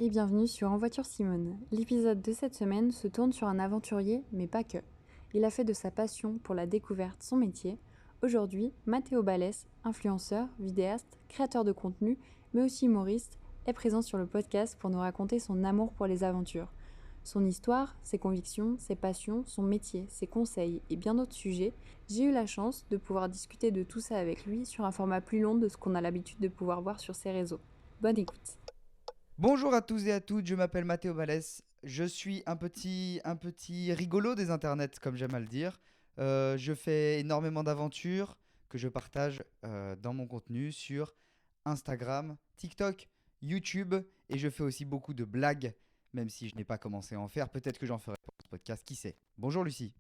et bienvenue sur En voiture Simone. L'épisode de cette semaine se tourne sur un aventurier, mais pas que. Il a fait de sa passion pour la découverte son métier. Aujourd'hui, Matteo Balès, influenceur, vidéaste, créateur de contenu, mais aussi humoriste, est présent sur le podcast pour nous raconter son amour pour les aventures. Son histoire, ses convictions, ses passions, son métier, ses conseils et bien d'autres sujets, j'ai eu la chance de pouvoir discuter de tout ça avec lui sur un format plus long de ce qu'on a l'habitude de pouvoir voir sur ses réseaux. Bonne écoute. Bonjour à tous et à toutes, je m'appelle Mathéo Vallès. Je suis un petit rigolo des internets, comme j'aime à le dire. Je fais énormément d'aventures que je partage dans mon contenu sur Instagram, TikTok, YouTube et je fais aussi beaucoup de blagues, même si je n'ai pas commencé à en faire. Peut-être que j'en ferai pour ce podcast, qui sait. Bonjour Lucie.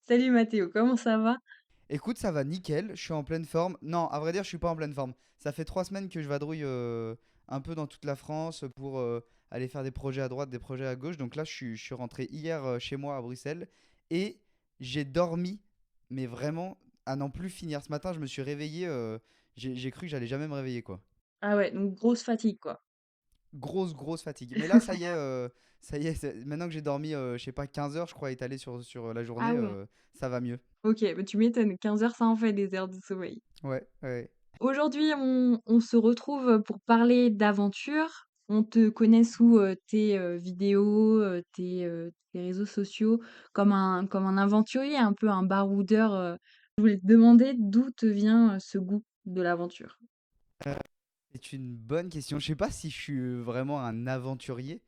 Salut Mathéo, comment ça va? Écoute, ça va nickel, je suis en pleine forme. Non, à vrai dire, je suis pas en pleine forme. Ça fait 3 semaines que je vadrouille un peu dans toute la France pour aller faire des projets à droite, des projets à gauche. Donc là, je suis rentré hier chez moi à Bruxelles et j'ai dormi, mais vraiment à n'en plus finir. Ce matin, je me suis réveillé, j'ai cru que j'allais jamais me réveiller, quoi. Ah ouais, donc grosse fatigue quoi. Grosse fatigue. Mais là, ça y est, maintenant que j'ai dormi, je sais pas, 15 heures, je crois, étalé sur la Ah journée, ouais. ça va mieux. Ok, bah tu m'étonnes, 15 heures ça en fait des heures de sommeil. Ouais, ouais. Aujourd'hui, on se retrouve pour parler d'aventure. On te connaît sous tes vidéos, tes réseaux sociaux, comme un aventurier, un peu un baroudeur. Je voulais te demander d'où te vient ce goût de l'aventure. C'est une bonne question. Je sais pas si je suis vraiment un aventurier.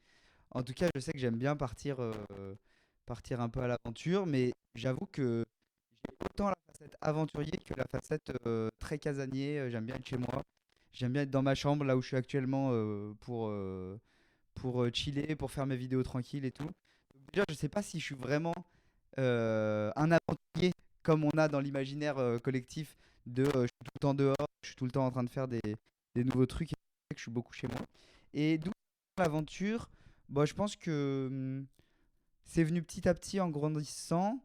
En tout cas, je sais que j'aime bien partir un peu à l'aventure, mais j'avoue que j'ai autant la facette aventurier que la facette très casanier. J'aime bien être chez moi. J'aime bien être dans ma chambre, là où je suis actuellement, pour chiller, pour faire mes vidéos tranquilles et tout. Donc déjà, je sais pas si je suis vraiment un aventurier comme on a dans l'imaginaire collectif de je suis tout le temps dehors, je suis tout le temps en train de faire des nouveaux trucs et que je suis beaucoup chez moi. Et d'où l'aventure, bah, je pense que c'est venu petit à petit en grandissant.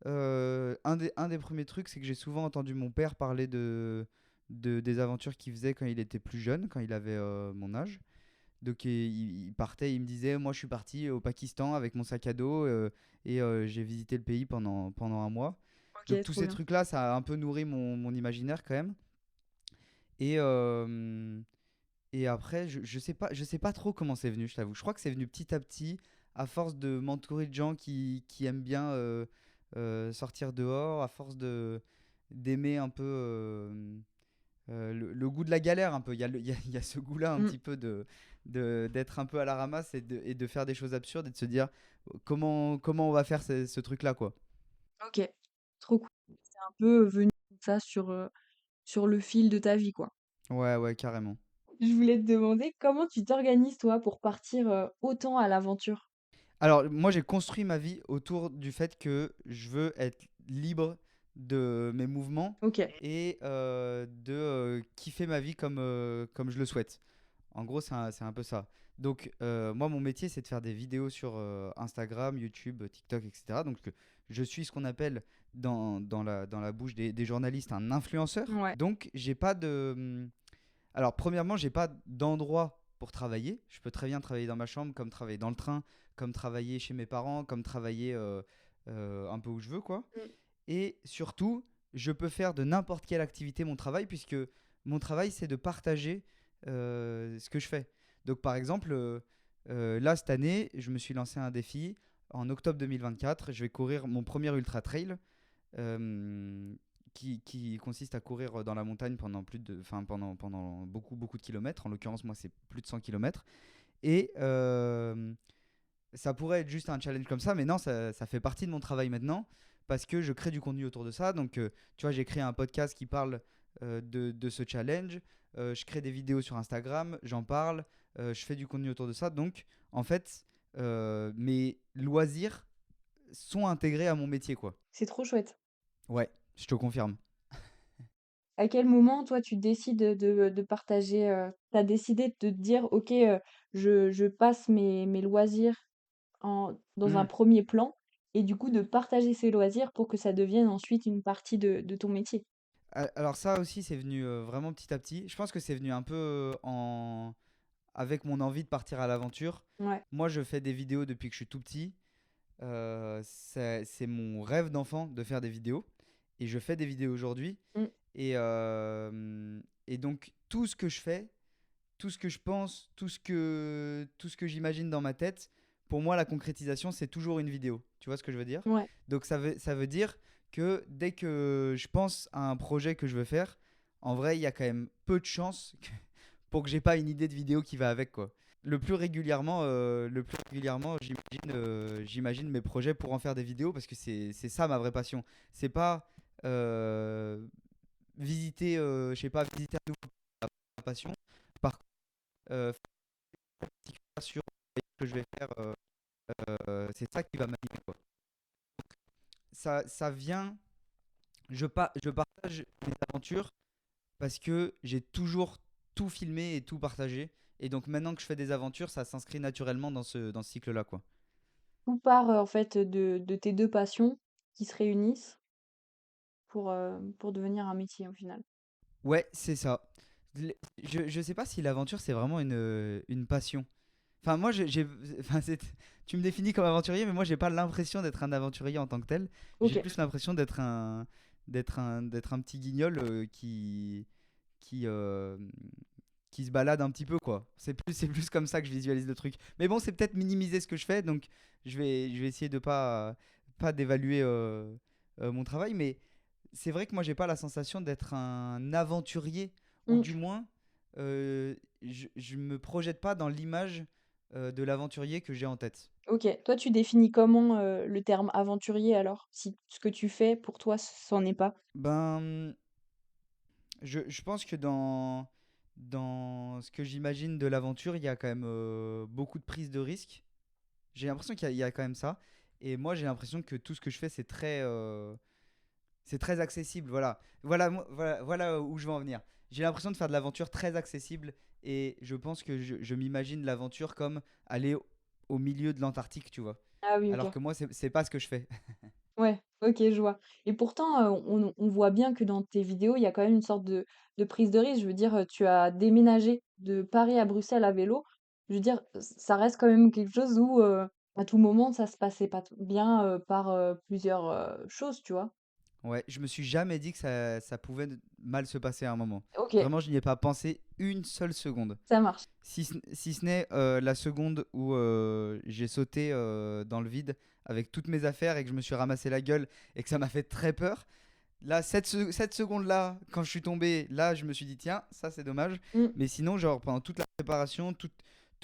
Un des premiers trucs, c'est que j'ai souvent entendu mon père parler des aventures qu'il faisait quand il était plus jeune, quand il avait mon âge. Donc il partait, il me disait, moi je suis parti au Pakistan avec mon sac à dos et j'ai visité le pays pendant un mois. Donc Ok, tous trop ces bien. trucs-là, ça a un peu nourri mon imaginaire quand même. Et, euh, et après, je sais pas trop comment c'est venu, je t'avoue. Je crois que c'est venu petit à petit, à force de m'entourer de gens qui aiment bien sortir dehors, à force d'aimer un peu le goût de la galère un peu. Il y a ce goût-là un Mm, petit peu d'être un peu à la ramasse et de faire des choses absurdes et de se dire comment on va faire ce truc-là, quoi. ok, trop cool. C'est un peu venu comme ça sur le fil de ta vie, quoi. Ouais, ouais, carrément. Je voulais te demander comment tu t'organises, toi, pour partir autant à l'aventure. Alors, moi, j'ai construit ma vie autour du fait que je veux être libre de mes mouvements Ok. et de kiffer ma vie comme je le souhaite. En gros, c'est un peu ça. Donc, moi, mon métier, c'est de faire des vidéos sur Instagram, YouTube, TikTok, etc. Donc, je suis ce qu'on appelle dans la bouche des journalistes un influenceur. Ouais. Donc, j'ai pas de. Alors, premièrement, j'ai pas d'endroit pour travailler. Je peux très bien travailler dans ma chambre, comme travailler dans le train, comme travailler chez mes parents, comme travailler un peu où je veux, quoi. Mm. Et surtout, je peux faire de n'importe quelle activité mon travail, puisque mon travail, c'est de partager ce que je fais. Donc, par exemple, là, cette année, je me suis lancé un défi. En octobre 2024, je vais courir mon premier ultra trail euh, qui consiste à courir dans la montagne pendant beaucoup de kilomètres. En l'occurrence, moi, c'est plus de 100 kilomètres. Et ça pourrait être juste un challenge comme ça, mais non, ça fait partie de mon travail maintenant parce que je crée du contenu autour de ça. Donc, tu vois, j'ai créé un podcast qui parle de ce challenge. Je crée des vidéos sur Instagram, j'en parle, je fais du contenu autour de ça. Donc, en fait, mes loisirs sont intégrés à mon métier, quoi. C'est trop chouette. Ouais, je te confirme. À quel moment, toi, tu décides de partager, tu décidé de te dire, ok, je passe mes loisirs dans un Hmm. premier plan, et du coup de partager ces loisirs pour que ça devienne ensuite une partie de ton métier. Alors ça aussi, c'est venu vraiment petit à petit. Je pense que c'est venu un peu avec mon envie de partir à l'aventure. Ouais. Moi, je fais des vidéos depuis que je suis tout petit. C'est mon rêve d'enfant de faire des vidéos. Et je fais des vidéos aujourd'hui. Mm. Et donc, tout ce que je fais, tout ce que je pense, tout ce que j'imagine dans ma tête, pour moi, la concrétisation, c'est toujours une vidéo. Tu vois ce que je veux dire? Ouais. Donc, ça veut dire que dès que je pense à un projet que je veux faire, en vrai, il y a quand même peu de chances pour que j'ai pas une idée de vidéo qui va avec, quoi. Le plus régulièrement, j'imagine mes projets pour en faire des vidéos parce que c'est ça ma vraie passion. C'est pas euh, je sais pas, visiter un nouveau ma passion. Par contre, faire un petit clair sur ce que je vais faire, c'est ça qui va m'animer, quoi. Ça vient, je partage mes aventures parce que j'ai toujours tout filmé et tout partagé. Et donc maintenant que je fais des aventures, ça s'inscrit naturellement dans ce cycle-là, quoi. Tout part en fait de tes deux passions qui se réunissent pour devenir un métier au final. Ouais, c'est ça. Je sais pas si l'aventure, c'est vraiment une passion. Enfin, moi, enfin, tu me définis comme aventurier, mais moi, j'ai pas l'impression d'être un aventurier en tant que tel. J'ai Ok. plus l'impression d'être un petit guignol qui, euh, qui se balade un petit peu, quoi. C'est plus comme ça que je visualise le truc. Mais bon, c'est peut-être minimiser ce que je fais, donc je vais essayer de pas d'évaluer mon travail, mais c'est vrai que moi, j'ai pas la sensation d'être un aventurier, ou Mm. du moins, je me projette pas dans l'image de l'aventurier que j'ai en tête. Ok. Toi, tu définis comment le terme aventurier alors? Si ce que tu fais pour toi, c'en est pas. Ben, je pense que dans ce que j'imagine de l'aventure, il y a quand même beaucoup de prise de risque. J'ai l'impression qu'il y a quand même ça. Et moi, j'ai l'impression que tout ce que je fais, c'est très accessible. Voilà où je veux en venir. J'ai l'impression de faire de l'aventure très accessible. Et je pense que je m'imagine l'aventure comme aller au milieu de l'Antarctique, tu vois. Ah oui, Alors ok. que moi, c'est pas ce que je fais. Ouais, ok, je vois. Et pourtant, on voit bien que dans tes vidéos, il y a quand même une sorte de prise de risque. Je veux dire, tu as déménagé de Paris à Bruxelles à vélo. Je veux dire, ça reste quand même quelque chose où, à tout moment, ça se passait pas bien par plusieurs choses, tu vois. Ouais, je me suis jamais dit que ça pouvait mal se passer à un moment. Ok, Vraiment, je n'y ai pas pensé une seule seconde. ça marche. Si ce n'est la seconde où j'ai sauté dans le vide avec toutes mes affaires et que je me suis ramassé la gueule et que ça m'a fait très peur. Là, cette seconde-là, quand je suis tombé, là, je me suis dit, tiens, ça c'est dommage. Mm. Mais sinon, genre, pendant toute la préparation, tout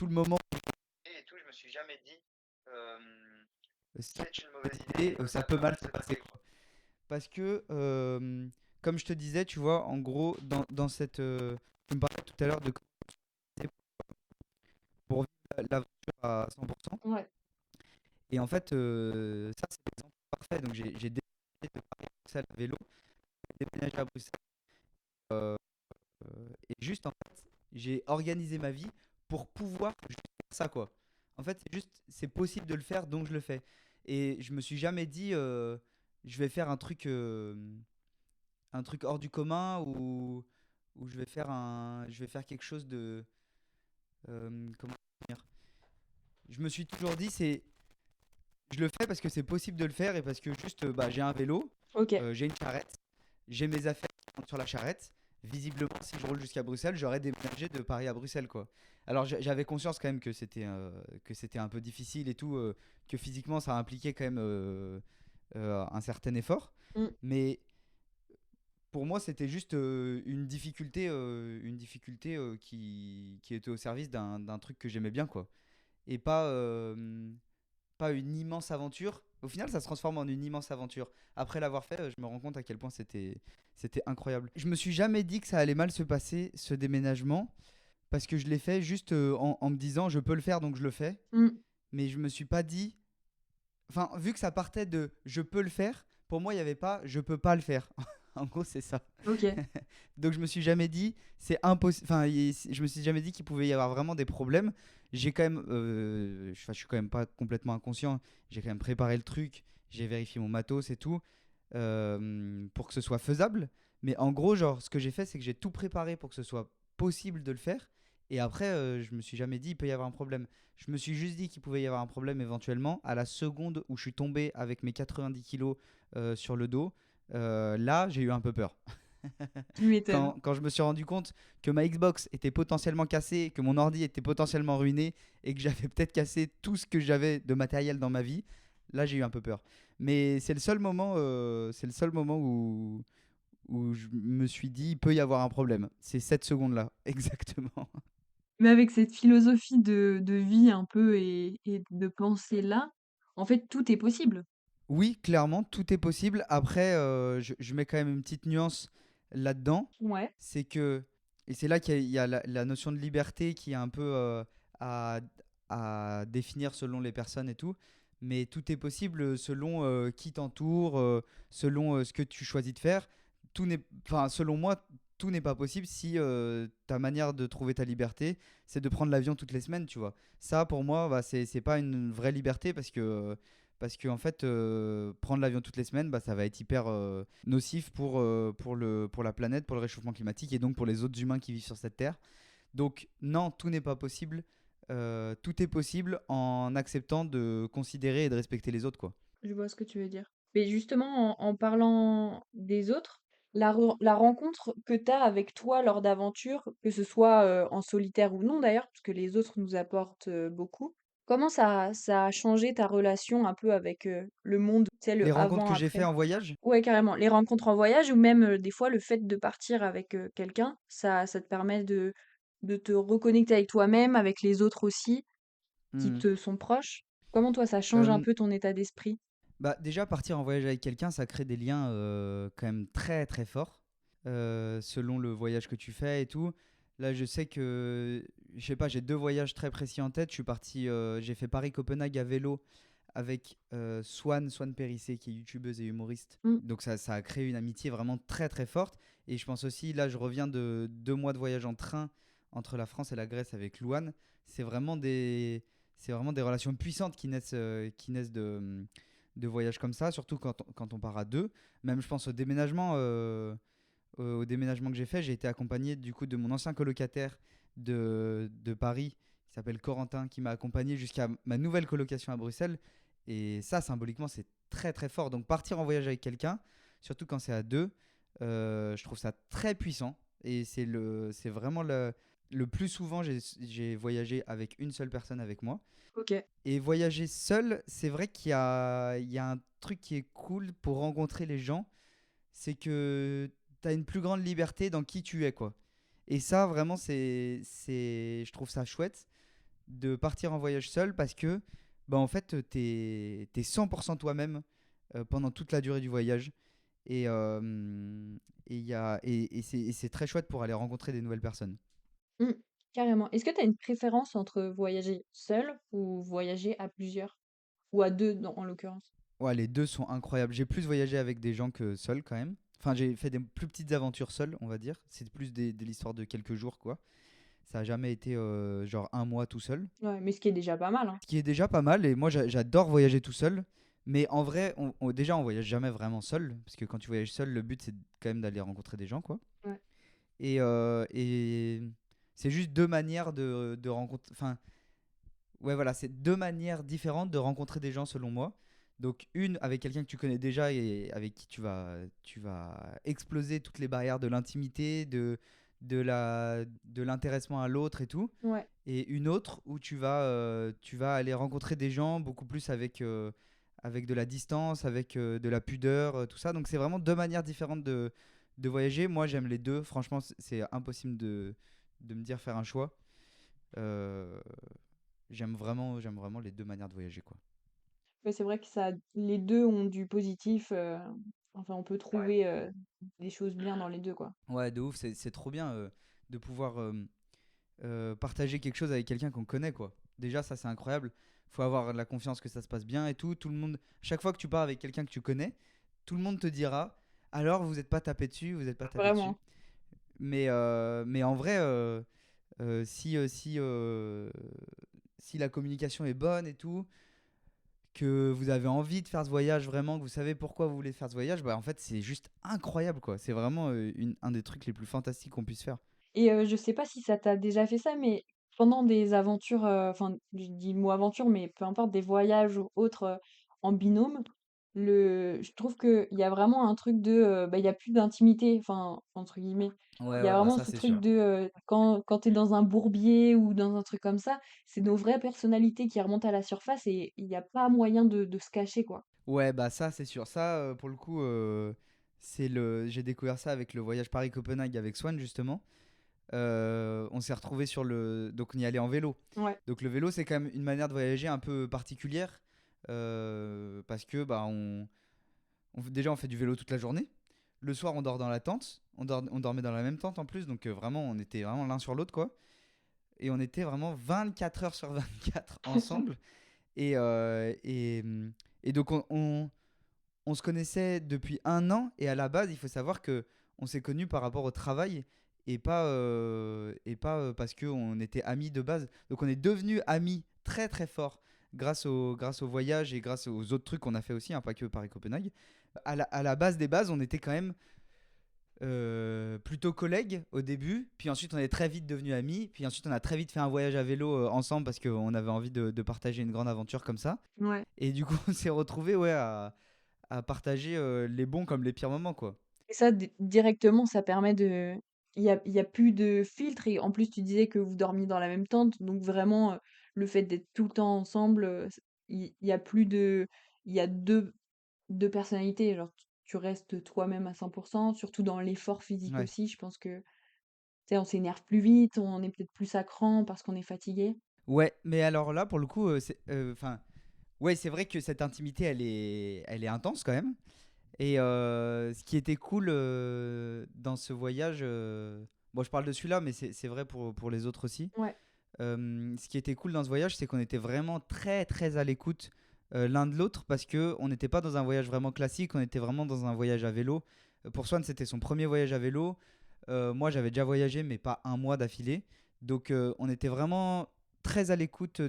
le moment et tout, je me suis jamais dit, euh, c'est une mauvaise idée, ça peut mal se passer, quoi. Parce que, comme je te disais, tu vois, en gros, dans cette. Tu me parlais tout à l'heure de pour vivre l'aventure à 100%. Ouais. Et en fait, ça, c'est l'exemple parfait. Donc, j'ai déménagé de Paris à Bruxelles à vélo, j'ai déménagé à Bruxelles. euh, et juste, en fait, j'ai organisé ma vie pour pouvoir juste faire ça, quoi. En fait, c'est possible de le faire, donc je le fais. Et je me suis jamais dit, je vais faire un truc hors du commun ou je vais faire quelque chose de, comment dire. Je me suis toujours dit, je le fais parce que c'est possible de le faire et parce que juste, bah, j'ai un vélo, Ok. j'ai une charrette, j'ai mes affaires qui rentrent sur la charrette. Visiblement, si je roule jusqu'à Bruxelles, j'aurais déménagé de Paris à Bruxelles, quoi. Alors j'avais conscience quand même que c'était un peu difficile et tout, que physiquement ça impliquait quand même un certain effort. Mm. Mais pour moi, c'était juste une difficulté qui était au service d'un truc que j'aimais bien, quoi. Et pas une immense aventure. Au final, ça se transforme en une immense aventure. Après l'avoir fait, je me rends compte à quel point c'était incroyable. Je me suis jamais dit que ça allait mal se passer, ce déménagement, parce que je l'ai fait juste en me disant, je peux le faire, donc je le fais. Mm. Mais je me suis pas dit. Enfin, vu que ça partait de je peux le faire, pour moi, il n'y avait pas je peux pas le faire. En gros, c'est ça. Ok. Donc je me suis jamais dit c'est impossible. Enfin, je me suis jamais dit qu'il pouvait y avoir vraiment des problèmes. J'ai quand même, je suis quand même pas complètement inconscient. J'ai quand même préparé le truc. J'ai vérifié mon matos et tout pour que ce soit faisable. Mais en gros, genre, ce que j'ai fait, c'est que j'ai tout préparé pour que ce soit possible de le faire. Et après, je me suis jamais dit il peut y avoir un problème. Je me suis juste dit qu'il pouvait y avoir un problème éventuellement à la seconde où je suis tombé avec mes 90 kilos sur le dos. Là, j'ai eu un peu peur. Tu m'étonnes. Quand je me suis rendu compte que ma Xbox était potentiellement cassée, que mon ordi était potentiellement ruiné et que j'avais peut-être cassé tout ce que j'avais de matériel dans ma vie, là j'ai eu un peu peur. Mais c'est le seul moment où je me suis dit il peut y avoir un problème. C'est cette seconde-là, exactement. Mais avec cette philosophie de vie un peu et de pensée là, en fait, tout est possible. Oui, clairement, tout est possible. Après, je mets quand même une petite nuance là-dedans. Ouais. C'est que, et c'est là qu'il y a la notion de liberté qui est un peu à, à définir selon les personnes et tout. Mais tout est possible selon qui t'entoure, selon ce que tu choisis de faire. Enfin, selon moi, tout n'est pas possible si ta manière de trouver ta liberté, c'est de prendre l'avion toutes les semaines, tu vois. Ça, pour moi, bah, c'est pas une vraie liberté parce que en fait, prendre l'avion toutes les semaines, bah, ça va être hyper nocif pour la planète, pour le réchauffement climatique et donc pour les autres humains qui vivent sur cette terre. Donc non, tout n'est pas possible. Tout est possible en acceptant de considérer et de respecter les autres, quoi. Je vois ce que tu veux dire. Mais justement, en parlant des autres, la rencontre que tu as avec toi lors d'aventures, que ce soit en solitaire ou non d'ailleurs, parce que les autres nous apportent beaucoup, comment ça a changé ta relation un peu avec le monde, tu sais, Les le rencontres que j'ai fait avant-après? en voyage, Ouais, carrément. Les rencontres en voyage ou même des fois le fait de partir avec quelqu'un, ça te permet de te reconnecter avec toi-même, avec les autres aussi, qui hmm, te sont proches. Comment toi, ça change un euh, peu ton état d'esprit? bah, déjà partir en voyage avec quelqu'un, ça crée des liens quand même très très forts selon le voyage que tu fais et tout. Là, je sais que, je sais pas, j'ai deux voyages très précis en tête. Je suis parti, j'ai fait Paris-Copenhague à vélo avec Swan Périssé, qui est youtubeuse et humoriste. Mm. Donc ça a créé une amitié vraiment très très forte. Et je pense aussi, là, je reviens de 2 mois de voyage en train entre la France et la Grèce avec Louane. C'est vraiment des, c'est vraiment des relations puissantes qui naissent de voyages comme ça, surtout quand on part à deux. Même, je pense au déménagement que j'ai fait, j'ai été accompagné du coup de mon ancien colocataire de Paris, qui s'appelle Corentin, qui m'a accompagné jusqu'à ma nouvelle colocation à Bruxelles. Et ça, symboliquement, c'est très très fort. Donc partir en voyage avec quelqu'un, surtout quand c'est à deux, je trouve ça très puissant. Et c'est vraiment le plus souvent, j'ai voyagé avec une seule personne avec moi. Ok. Et voyager seul, c'est vrai il y a un truc qui est cool pour rencontrer les gens, c'est que tu as une plus grande liberté dans qui tu es, quoi. Et ça, vraiment, je trouve ça chouette de partir en voyage seul parce que, bah, en fait, t'es 100% toi-même pendant toute la durée du voyage. Et, et c'est très chouette pour aller rencontrer des nouvelles personnes. Mm. Carrément. Est-ce que tu as une préférence entre voyager seul ou voyager à plusieurs? Ou à deux, en l'occurrence. Ouais, les deux sont incroyables. J'ai plus voyagé avec des gens que seul quand même. Enfin, j'ai fait des plus petites aventures seul, on va dire. C'est plus de l'histoire de quelques jours, quoi. Ça a jamais été genre un mois tout seul. Ouais, mais ce qui est déjà pas mal, hein. Ce qui est déjà pas mal. Et moi, j'adore voyager tout seul. Mais en vrai, déjà, on voyage jamais vraiment seul. Parce que quand tu voyages seul, le but, c'est quand même d'aller rencontrer des gens, quoi. Ouais. Et c'est juste deux manières de rencontrer. Enfin, ouais, voilà, c'est deux manières différentes de rencontrer des gens, selon moi. Donc, une avec quelqu'un que tu connais déjà et avec qui tu vas exploser toutes les barrières de l'intimité, de l'intéressement à l'autre et tout. Ouais. Et une autre où tu vas aller rencontrer des gens beaucoup plus avec de la distance, avec de la pudeur, tout ça. Donc c'est vraiment deux manières différentes de voyager. Moi j'aime les deux. Franchement, c'est impossible de me dire faire un choix. Euh, j'aime vraiment les deux manières de voyager, quoi. Ouais, c'est vrai que ça, les deux ont du positif. Enfin, on peut trouver des choses bien dans les deux, quoi. Ouais, de ouf, c'est trop bien de pouvoir partager quelque chose avec quelqu'un qu'on connaît, quoi. Déjà, ça, c'est incroyable. Faut avoir la confiance que ça se passe bien et tout. Tout le monde, chaque fois que tu pars avec quelqu'un que tu connais, tout le monde te dira alors vous n'êtes pas tapé dessus, vous n'êtes pas tapé dessus. Vraiment. Mais en vrai, si la communication est bonne et tout, que vous avez envie de faire ce voyage vraiment, que vous savez pourquoi vous voulez faire ce voyage, bah en fait, c'est juste incroyable, quoi. C'est vraiment un des trucs les plus fantastiques qu'on puisse faire. Et je sais pas si ça t'a déjà fait ça, mais pendant des aventures, enfin, je dis le mot aventure, mais peu importe, des voyages ou autres, en binôme, je trouve qu'il y a vraiment un truc de, bah, il y a plus d'intimité, enfin, entre guillemets. Ouais, Il y a ouais, bah vraiment ça ce c'est truc sûr. de, quand tu es dans un bourbier ou dans un truc comme ça, c'est nos vraies personnalités qui remontent à la surface et il y a pas moyen de se cacher, quoi. Ouais, bah ça c'est sûr. Ça, pour le coup, j'ai découvert ça avec le voyage Paris-Copenhague avec Swan justement. On s'est retrouvé sur le. Donc on y allait en vélo. Ouais, Donc le vélo, c'est quand même une manière de voyager un peu particulière. Parce que bah, déjà, on fait du vélo toute la journée. Le soir, on dort dans la tente. On dormait dans la même tente en plus. Donc vraiment, on était vraiment l'un sur l'autre, quoi. Et on était vraiment 24 heures sur 24 ensemble. Et, euh, et, hum, et donc, on se connaissait depuis un an. Et à la base, il faut savoir que on s'est connus par rapport au travail et pas parce qu'on était amis de base. Donc, on est devenus amis très très forts grâce au voyage et grâce aux autres trucs qu'on a fait aussi, hein, pas que Paris-Copenhague. À la base des bases, on était quand même plutôt collègues au début, puis ensuite on est très vite devenus amis, puis ensuite on a très vite fait un voyage à vélo ensemble parce qu'on avait envie de partager une grande aventure comme ça. ouais. Et du coup, on s'est retrouvés, ouais, à partager les bons comme les pires moments, quoi. Et ça, directement, ça permet de. Il y a plus de filtre. Et en plus, tu disais que vous dormiez dans la même tente. Donc, vraiment, le fait d'être tout le temps ensemble, il y a plus de. Il y a deux personnalités. Genre, tu restes toi-même à 100%. Surtout dans l'effort physique Ouais. aussi. Je pense que, tu sais, on s'énerve plus vite. On est peut-être plus à cran parce qu'on est fatigué. Ouais, mais alors là, pour le coup, enfin, ouais, c'est vrai que cette intimité, elle est intense quand même. Et ce qui était cool dans ce voyage, bon, je parle de celui-là, mais c'est vrai pour les autres aussi. Ouais. Ce qui était cool dans ce voyage, c'est qu'on était vraiment très très à l'écoute l'un de l'autre parce que on n'était pas dans un voyage vraiment classique, on était vraiment dans un voyage à vélo. Pour Swan, c'était son premier voyage à vélo. Moi, j'avais déjà voyagé, mais pas un mois d'affilée. Donc, on était vraiment très à l'écoute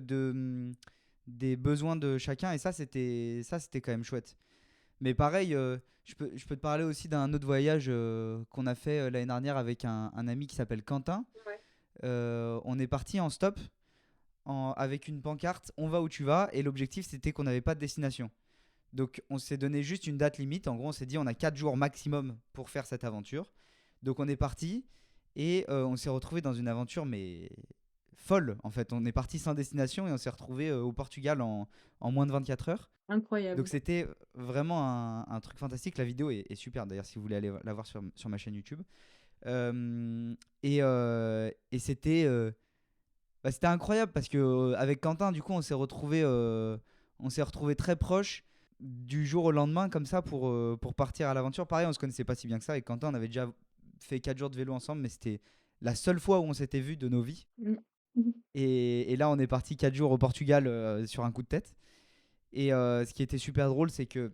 des besoins de chacun et ça c'était quand même chouette. Mais pareil, je peux te parler aussi d'un autre voyage qu'on a fait l'année dernière avec un ami qui s'appelle Quentin. Ouais. On est parti en stop avec une pancarte, on va où tu vas, et l'objectif c'était qu'on n'avait pas de destination. Donc on s'est donné juste une date limite, en gros on s'est dit on a 4 jours maximum pour faire cette aventure. Donc on est parti et on s'est retrouvé dans une aventure mais folle en fait. On est parti sans destination et on s'est retrouvé au Portugal en moins de 24 heures. Donc Incroyable. c'était vraiment un truc fantastique. La vidéo est super d'ailleurs si vous voulez aller la voir sur ma chaîne YouTube. Et c'était incroyable parce que avec Quentin, du coup, on s'est retrouvé très proches du jour au lendemain comme ça pour partir à l'aventure. Pareil, on se connaissait pas si bien que ça. Avec Quentin, on avait déjà fait 4 jours de vélo ensemble, mais c'était la seule fois où on s'était vu de nos vies. Mm. Et là, on est parti 4 jours au Portugal sur un coup de tête. Et ce qui était super drôle, c'est que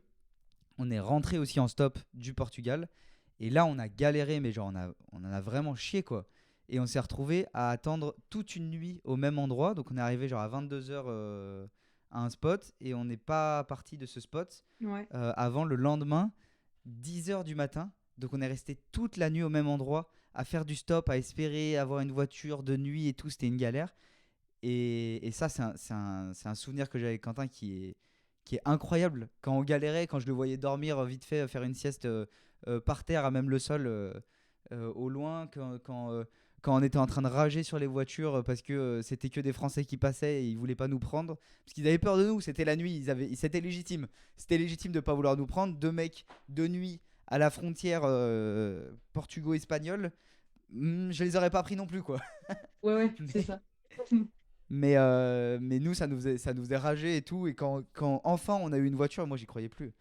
on est rentré aussi en stop du Portugal. Et là, on a galéré, mais genre, on en a vraiment chié, quoi. Et on s'est retrouvé à attendre toute une nuit au même endroit. Donc, on est arrivé genre à 22 h à un spot. Et on n'est pas parti de ce spot Ouais. avant le lendemain, 10 h du matin. Donc, on est resté toute la nuit au même endroit à faire du stop, à espérer avoir une voiture de nuit et tout. C'était une galère. Et ça, c'est un souvenir que j'ai avec Quentin qui est incroyable. Quand on galérait, quand je le voyais dormir vite fait, faire une sieste par terre, à même le sol, au loin, quand on était en train de rager sur les voitures parce que c'était que des Français qui passaient et ils voulaient pas nous prendre. Parce qu'ils avaient peur de nous, c'était la nuit, c'était légitime. C'était légitime de pas vouloir nous prendre. Deux mecs de nuit à la frontière portugo-espagnole, je les aurais pas pris non plus, quoi. Ouais, ouais, c'est Mais, ça. mais nous, ça nous faisait rager et tout. Et quand enfin on a eu une voiture, moi j'y croyais plus.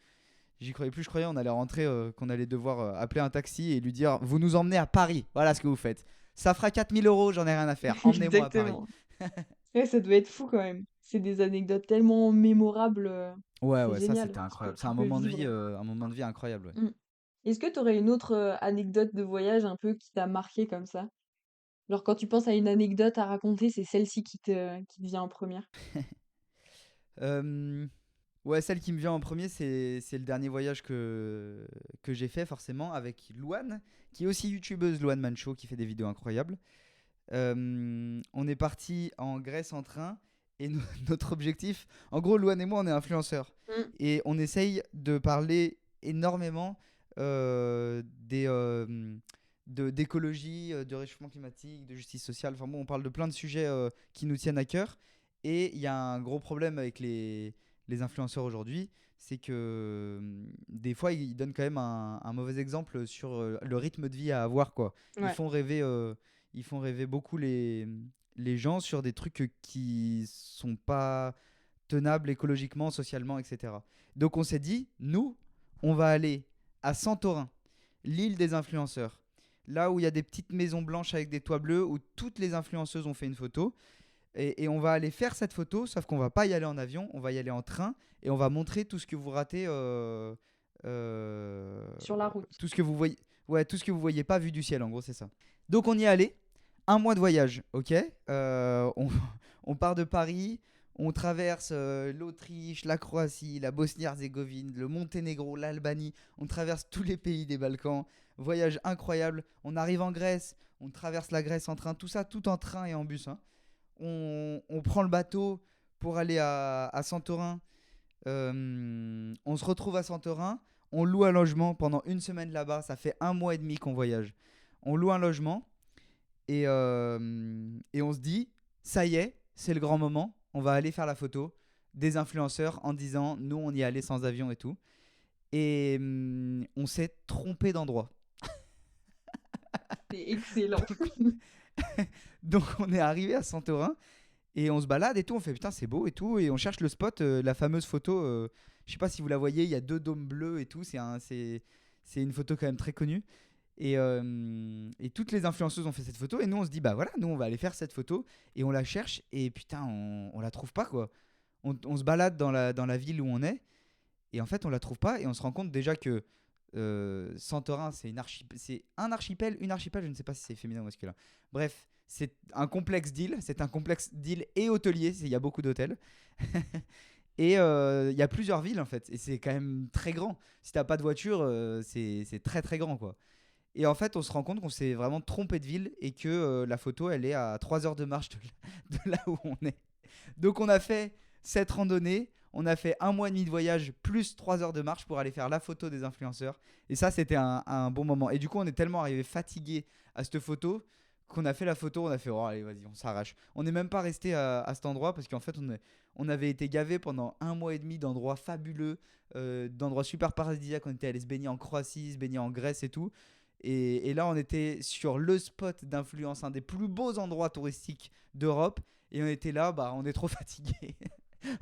J'y croyais plus, je croyais on allait rentrer, qu'on allait devoir appeler un taxi et lui dire vous nous emmenez à Paris, voilà ce que vous faites. Ça fera 4 000 euros, j'en ai rien à faire, emmenez-moi à Paris. Exactement. Ouais, ça doit être fou quand même. C'est des anecdotes tellement mémorables. Ouais, C'est ouais, ça génial c'était ce que incroyable. C'est tu un peux moment de vie, vivre. incroyable. Ouais. Mm. Est-ce que tu aurais une autre anecdote de voyage un peu qui t'a marqué comme ça? Genre quand tu penses à une anecdote à raconter, c'est celle-ci qui te vient en première. Euh, Ouais, celle qui me vient en premier, c'est le dernier voyage que j'ai fait forcément avec Louane, qui est aussi youtubeuse, Louane Mancho, qui fait des vidéos incroyables. On est parti en Grèce en train et notre objectif, en gros, Louane et moi, on est influenceurs Mm. et on essaye de parler énormément d'écologie, de réchauffement climatique, de justice sociale. Enfin bon, on parle de plein de sujets qui nous tiennent à cœur. Et il y a un gros problème avec les influenceurs aujourd'hui, c'est que des fois, ils donnent quand même un mauvais exemple sur le rythme de vie à avoir, quoi. Ils Ouais. font rêver, euh, ils font rêver beaucoup les gens sur des trucs qui sont pas tenables écologiquement, socialement, etc. Donc on s'est dit, nous, on va aller à Santorin, l'île des influenceurs. Là où il y a des petites maisons blanches avec des toits bleus, où toutes les influenceuses ont fait une photo. Et on va aller faire cette photo, sauf qu'on va pas y aller en avion, on va y aller en train et on va montrer tout ce que vous ratez, euh, Sur la route. tout ce que vous voyez, ouais, tout ce que vous voyez pas vu du ciel, en gros, c'est ça. Donc on y est allé, un mois de voyage, ok. On part de Paris, on traverse l'Autriche, la Croatie, la Bosnie-Herzégovine, le Monténégro, l'Albanie, on traverse tous les pays des Balkans. Voyage incroyable. On arrive en Grèce, on traverse la Grèce en train, tout ça, tout en train et en bus, hein. On prend le bateau pour aller à Santorin. On se retrouve à Santorin. On loue un logement pendant une semaine là-bas. Ça fait un mois et demi qu'on voyage. On loue un logement et on se dit, ça y est, c'est le grand moment. On va aller faire la photo des influenceurs en disant, nous, on y allait sans avion et tout. Et on s'est trompé d'endroit. C'est excellent. Donc on est arrivé à Santorin. Et on se balade et tout, on fait putain c'est beau et tout, et on cherche le spot, la fameuse photo, je sais pas si vous la voyez, il y a deux dômes bleus et tout, c'est une photo quand même très connue. Et toutes les influenceuses ont fait cette photo, et nous on se dit bah voilà, nous on va aller faire cette photo, et on la cherche, et putain on la trouve pas quoi. On se balade dans la ville où on est, et en fait on la trouve pas, et on se rend compte déjà que Santorin, c'est un archipel, une archipel, je ne sais pas si c'est féminin ou masculin. Bref, c'est un complexe d'îles, c'est un complexe d'îles et hôteliers, il y a beaucoup d'hôtels. Et il y a plusieurs villes en fait, et c'est quand même très grand. Si t'as pas de voiture, c'est très très grand quoi. Et en fait, on se rend compte qu'on s'est vraiment trompé de ville et que la photo, elle est à 3 heures de marche de là où on est. Donc on a fait cette randonnée, on a fait un mois et demi de voyage plus 3 heures de marche pour aller faire la photo des influenceurs. Et ça, c'était un bon moment. Et du coup, on est tellement arrivé fatigué à cette photo qu'on a fait la photo, on a fait oh allez vas-y on s'arrache. On n'est même pas resté à cet endroit parce qu'en fait on avait été gavé pendant un mois et demi d'endroits fabuleux, d'endroits super paradisiaques. On était allé se baigner en Croatie, se baigner en Grèce et tout. Et là on était sur le spot d'influence, un des plus beaux endroits touristiques d'Europe. Et on était là, bah on est trop fatigué.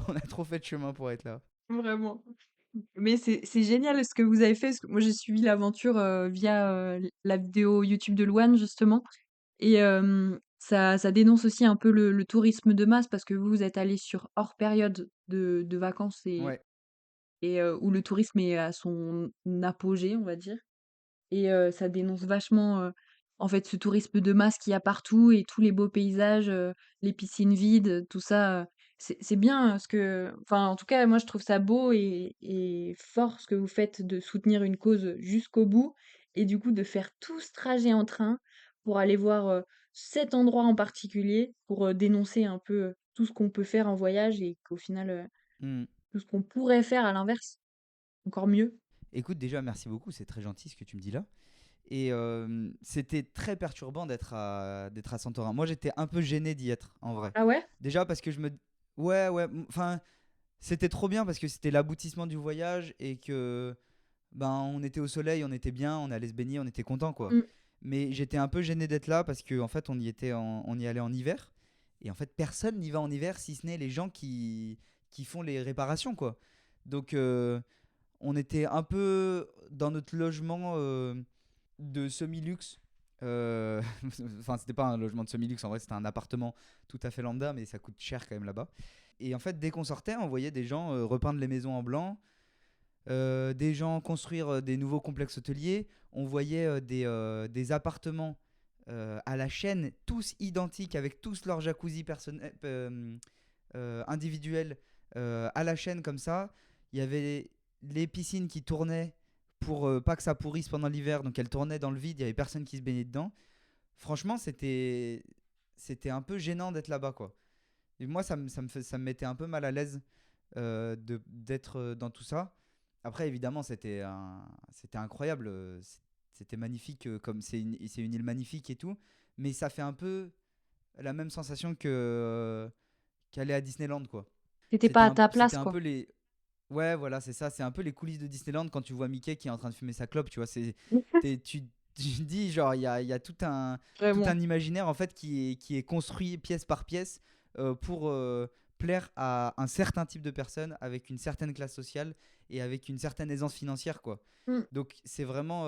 On a trop fait de chemin pour être là. Vraiment. Mais c'est génial ce que vous avez fait, parce que moi j'ai suivi l'aventure via la vidéo YouTube de Louane justement. Et ça dénonce aussi un peu le tourisme de masse parce que vous êtes allé sur hors période de vacances Ouais. et où le tourisme est à son apogée, on va dire. Et ça dénonce vachement, en fait, ce tourisme de masse qu'il y a partout et tous les beaux paysages, les piscines vides, tout ça, c'est bien, ce que enfin, en tout cas, moi, je trouve ça beau et fort ce que vous faites de soutenir une cause jusqu'au bout et du coup, de faire tout ce trajet en train pour aller voir, cet endroit en particulier, pour, dénoncer un peu, tout ce qu'on peut faire en voyage et qu'au final, Hmm. tout ce qu'on pourrait faire à l'inverse, encore mieux. Écoute, déjà, merci beaucoup. C'est très gentil ce que tu me dis là. Et c'était très perturbant d'être à Santorin. Moi, j'étais un peu gêné d'y être, en vrai. Ah ouais? Déjà parce que je me... Ouais, ouais. Enfin, c'était trop bien parce que c'était l'aboutissement du voyage et que... Ben, on était au soleil, on était bien, on allait se baigner, on était content, quoi. Mmh. Mais j'étais un peu gêné d'être là parce qu'en fait, on y allait en hiver. Et en fait, personne n'y va en hiver si ce n'est les gens qui font les réparations, quoi. Donc, on était un peu dans notre logement de semi-luxe. Enfin, c'était pas un logement de semi-luxe, en vrai, c'était un appartement tout à fait lambda, mais ça coûte cher quand même là-bas. Et en fait, dès qu'on sortait, on voyait des gens repeindre les maisons en blanc, des gens construire des nouveaux complexes hôteliers. On voyait des appartements à la chaîne, tous identiques, avec tous leurs jacuzzi individuels à la chaîne comme ça. Il y avait les piscines qui tournaient pour pas que ça pourrisse pendant l'hiver, donc elles tournaient dans le vide, il y avait personne qui se baignait dedans. Franchement, c'était un peu gênant d'être là-bas, quoi. Et moi, ça me mettait un peu mal à l'aise d'être dans tout ça. Après, évidemment, c'était incroyable. C'était magnifique, comme c'est une île magnifique et tout. Mais ça fait un peu la même sensation qu'aller à Disneyland, quoi. T'étais pas à ta C'était place, un quoi. peu les. Ouais, voilà, c'est ça. C'est un peu les coulisses de Disneyland quand tu vois Mickey qui est en train de fumer sa clope, tu vois. Tu te dis, genre, il y a tout Vraiment. un imaginaire, en fait, qui est construit pièce par pièce pour plaire à un certain type de personnes avec une certaine classe sociale et avec une certaine aisance financière, quoi. Mm. Donc, c'est vraiment,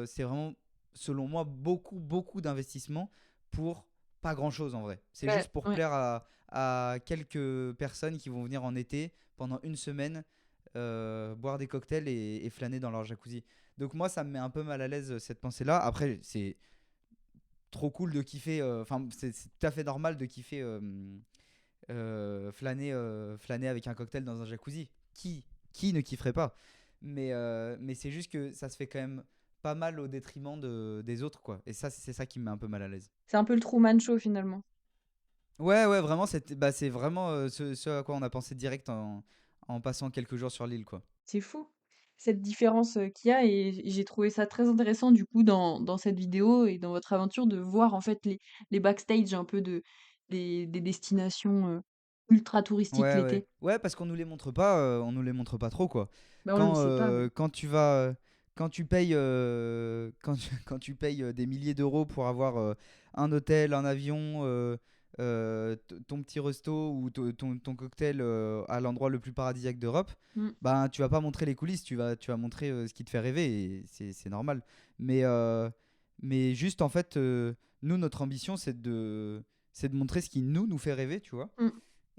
selon moi, beaucoup d'investissement pour pas grand-chose, en vrai. C'est Ouais, juste pour ouais. plaire à quelques personnes qui vont venir en été pendant une semaine boire des cocktails et flâner dans leur jacuzzi. Donc moi, ça me met un peu mal à l'aise cette pensée-là. Après, c'est trop cool de kiffer. Enfin, c'est tout à fait normal de kiffer flâner avec un cocktail dans un jacuzzi. Qui ne kifferait pas? Mais c'est juste que ça se fait quand même pas mal au détriment des autres, quoi. Et ça, c'est ça qui me met un peu mal à l'aise. C'est un peu le Truman Show, finalement. Ouais, ouais, vraiment, c'est vraiment ce à quoi on a pensé direct en passant quelques jours sur l'île, quoi. C'est fou, cette différence, qu'il y a et j'ai trouvé ça très intéressant du coup dans cette vidéo et dans votre aventure de voir en fait les backstage un peu des destinations, ultra touristiques Ouais, ouais. l'été. Ouais, parce on nous les montre pas trop, quoi. Bah, on le sait pas, ouais. Quand tu vas, quand tu payes, quand tu payes des milliers d'euros pour avoir un hôtel, un avion, ton petit resto ou ton cocktail à l'endroit le plus paradisiaque d'Europe, Mmh. ben tu vas pas montrer les coulisses, tu vas montrer ce qui te fait rêver et c'est normal. Mais, euh, mais juste en fait, nous, notre ambition, c'est de montrer ce qui nous fait rêver, tu vois. Mmh.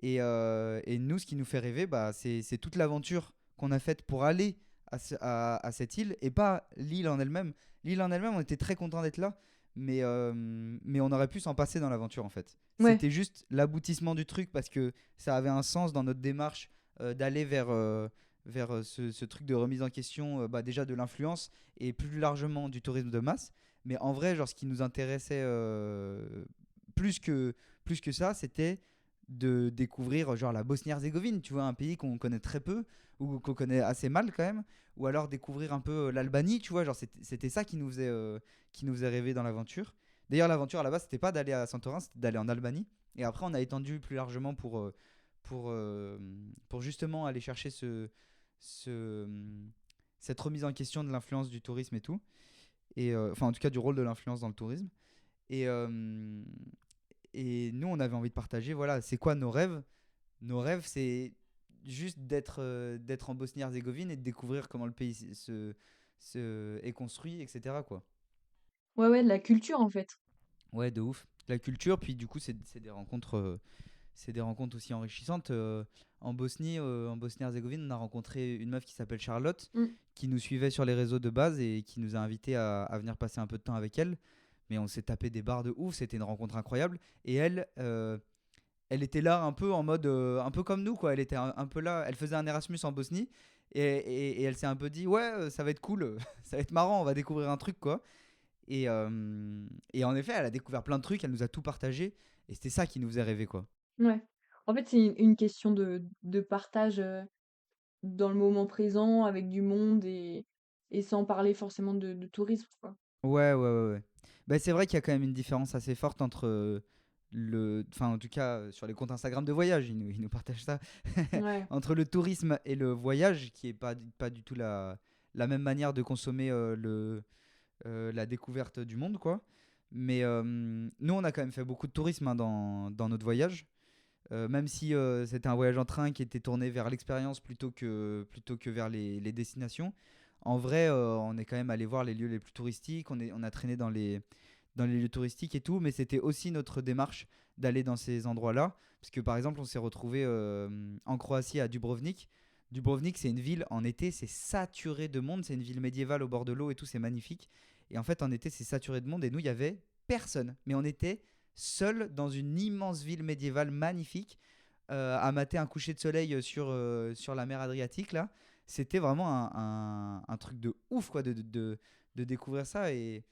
Et nous, ce qui nous fait rêver, bah, c'est toute l'aventure qu'on a faite pour aller à cette île et pas l'île en elle-même. L'île en elle-même, on était très content d'être là, mais on aurait pu s'en passer dans l'aventure en fait. Ouais, C'était juste l'aboutissement du truc parce que ça avait un sens dans notre démarche d'aller vers ce truc de remise en question bah, déjà de l'influence et plus largement du tourisme de masse. Mais en vrai, genre, ce qui nous intéressait plus que, plus que ça, c'était de découvrir genre la Bosnie-Herzégovine, tu vois, un pays qu'on connaît très peu ou qu'on connaît assez mal quand même, ou alors découvrir un peu l'Albanie, tu vois, genre c'était ça qui nous faisait rêver dans l'aventure. D'ailleurs, l'aventure à la base, c'était pas d'aller à Santorin, c'était d'aller en Albanie. Et après, on a étendu plus largement pour, euh, pour justement aller chercher ce, cette remise en question de l'influence du tourisme et tout. Et enfin, en tout cas, du rôle de l'influence dans le tourisme. Et, et nous, on avait envie de partager, voilà, c'est quoi nos rêves? Nos rêves, c'est juste d'être en Bosnie-Herzégovine et de découvrir comment le pays est construit, etc. quoi. ouais, ouais, de la culture en fait. Ouais, de ouf. La culture, puis du coup, c'est des rencontres aussi enrichissantes. En Bosnie-Herzégovine, on a rencontré une meuf qui s'appelle Charlotte, Mmh. qui nous suivait sur les réseaux de base et qui nous a invités à venir passer un peu de temps avec elle. Mais on s'est tapé des barres de ouf, c'était une rencontre incroyable. Et elle était là un peu en mode un peu comme nous quoi, elle était un peu là, elle faisait un Erasmus en Bosnie et elle s'est un peu dit ouais ça va être cool ça va être marrant, on va découvrir un truc quoi et en effet elle a découvert plein de trucs, elle nous a tout partagé et c'était ça qui nous faisait rêver quoi. Ouais. En fait, c'est une question de partage, dans le moment présent avec du monde et sans parler forcément de tourisme, quoi. Ouais. Bah, c'est vrai qu'il y a quand même une différence assez forte entre enfin en tout cas sur les comptes Instagram de voyage, ils nous partagent ça, Ouais. entre le tourisme et le voyage, qui est pas du tout la même manière de consommer la découverte du monde, quoi. Mais nous, on a quand même fait beaucoup de tourisme hein, dans notre voyage. Même si c'était un voyage en train qui était tourné vers l'expérience plutôt que vers les destinations. En vrai, on est quand même allé voir les lieux les plus touristiques, on a traîné dans les lieux touristiques et tout, mais c'était aussi notre démarche d'aller dans ces endroits-là. Parce que par exemple, on s'est retrouvé en Croatie à Dubrovnik. Dubrovnik, c'est une ville en été, c'est saturé de monde. C'est une ville médiévale au bord de l'eau et tout, c'est magnifique. Et en fait, en été, c'est saturé de monde. Et nous, il y avait personne. Mais on était seul dans une immense ville médiévale magnifique à mater un coucher de soleil sur la mer Adriatique là. c'était vraiment un truc de ouf, quoi, de découvrir ça et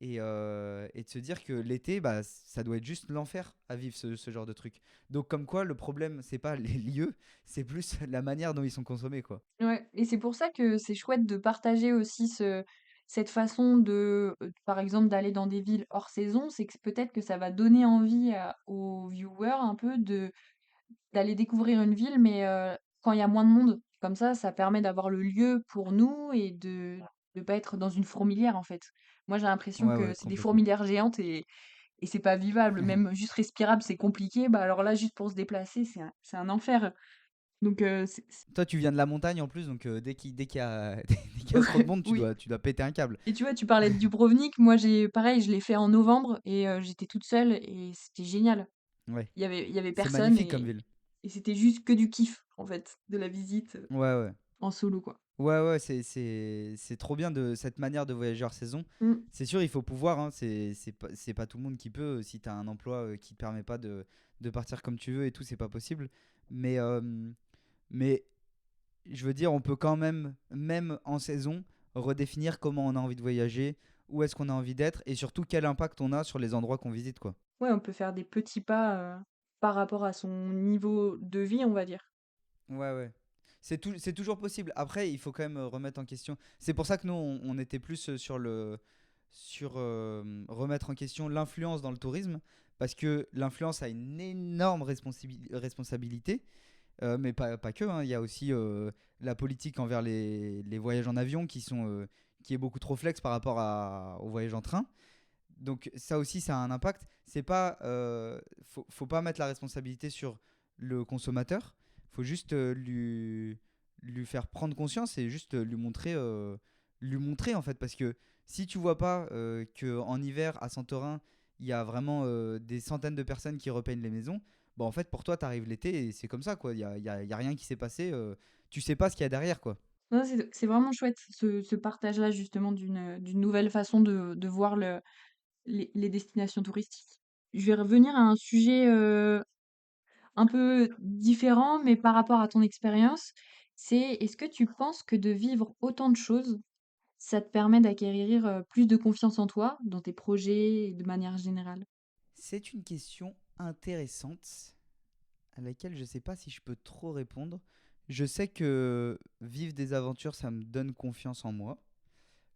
de se dire que l'été, bah, ça doit être juste l'enfer à vivre ce genre de truc. Donc, comme quoi, le problème, c'est pas les lieux, c'est plus la manière dont ils sont consommés, quoi. Ouais, et c'est pour ça que c'est chouette de partager aussi cette façon par exemple, d'aller dans des villes hors saison. C'est que peut-être que ça va donner envie aux viewers un peu d'aller découvrir une ville, mais quand il y a moins de monde. Comme ça permet d'avoir le lieu pour nous et de ne pas être dans une fourmilière, en fait. Moi, j'ai l'impression Ouais, que ouais, c'est des complètement. fourmilières géantes et c'est pas vivable. Même juste respirable, c'est compliqué. Bah alors là, juste pour se déplacer, c'est un enfer. Donc, Toi, tu viens de la montagne en plus, donc dès qu'il y a, dès qu'il y a trop de monde, tu oui. dois, tu dois péter un câble. Et tu vois, tu parlais de Dubrovnik. Moi, pareil, je l'ai fait en novembre et j'étais toute seule et c'était génial. Ouais, Il y avait c'est personne magnifique comme et ville. c'était juste que du kiff, en fait, de la visite Ouais, ouais. en solo, quoi. Ouais, ouais, c'est trop bien de cette manière de voyager hors saison. Mm. C'est sûr, il faut pouvoir, hein, c'est pas tout le monde qui peut. Si tu as un emploi qui te permet pas de partir comme tu veux et tout, c'est pas possible. Mais, euh, mais je veux dire, on peut quand même en saison, redéfinir comment on a envie de voyager, où est-ce qu'on a envie d'être et surtout quel impact on a sur les endroits qu'on visite, quoi. Ouais, on peut faire des petits pas par rapport à son niveau de vie, on va dire. Ouais, ouais. C'est toujours possible. Après, il faut quand même remettre en question. C'est pour ça que nous, on était plus sur remettre en question l'influence dans le tourisme, parce que l'influence a une énorme responsabilité, mais pas que, hein. Il y a aussi la politique envers les voyages en avion qui est beaucoup trop flex par rapport aux voyages en train. Donc ça aussi, ça a un impact. C'est pas, faut pas mettre la responsabilité sur le consommateur. Faut juste lui faire prendre conscience et juste lui montrer en fait. Parce que si tu vois pas que en hiver à Santorin, il y a vraiment des centaines de personnes qui repeignent les maisons, bah en fait pour toi, t'arrives l'été et c'est comme ça quoi. Il y a rien qui s'est passé. Tu sais pas ce qu'il y a derrière quoi. Non, c'est vraiment chouette, ce partage-là, justement, d'une nouvelle façon de voir les destinations touristiques. Je vais revenir à un sujet un peu différent, mais par rapport à ton expérience. Est-ce que tu penses que de vivre autant de choses, ça te permet d'acquérir plus de confiance en toi, dans tes projets et de manière générale? C'est une question intéressante à laquelle je sais pas si je peux trop répondre. Je sais que vivre des aventures, ça me donne confiance en moi.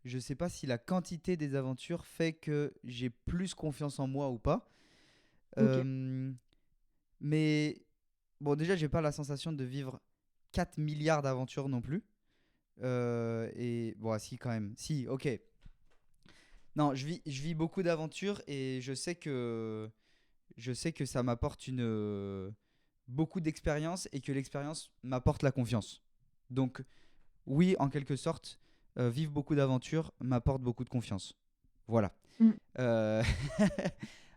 Je sais pas si la quantité des aventures fait que j'ai plus confiance en moi ou pas. Ok. Euh, mais bon, déjà, j'ai pas la sensation de vivre 4 milliards d'aventures non plus. Et bon, ah, si, quand même. Si, ok. Non, je vis beaucoup d'aventures et je sais que ça m'apporte beaucoup d'expérience et que l'expérience m'apporte la confiance. Donc, oui, en quelque sorte, vivre beaucoup d'aventures m'apporte beaucoup de confiance. Voilà. Mm. Euh,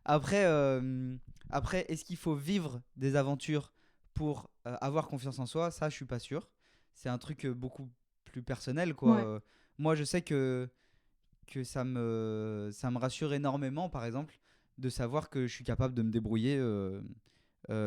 après, est-ce qu'il faut vivre des aventures pour avoir confiance en soi? Ça, je suis pas sûr. C'est un truc beaucoup plus personnel, quoi. Ouais, Moi, je sais que ça me rassure énormément, par exemple, de savoir que je suis capable de me débrouiller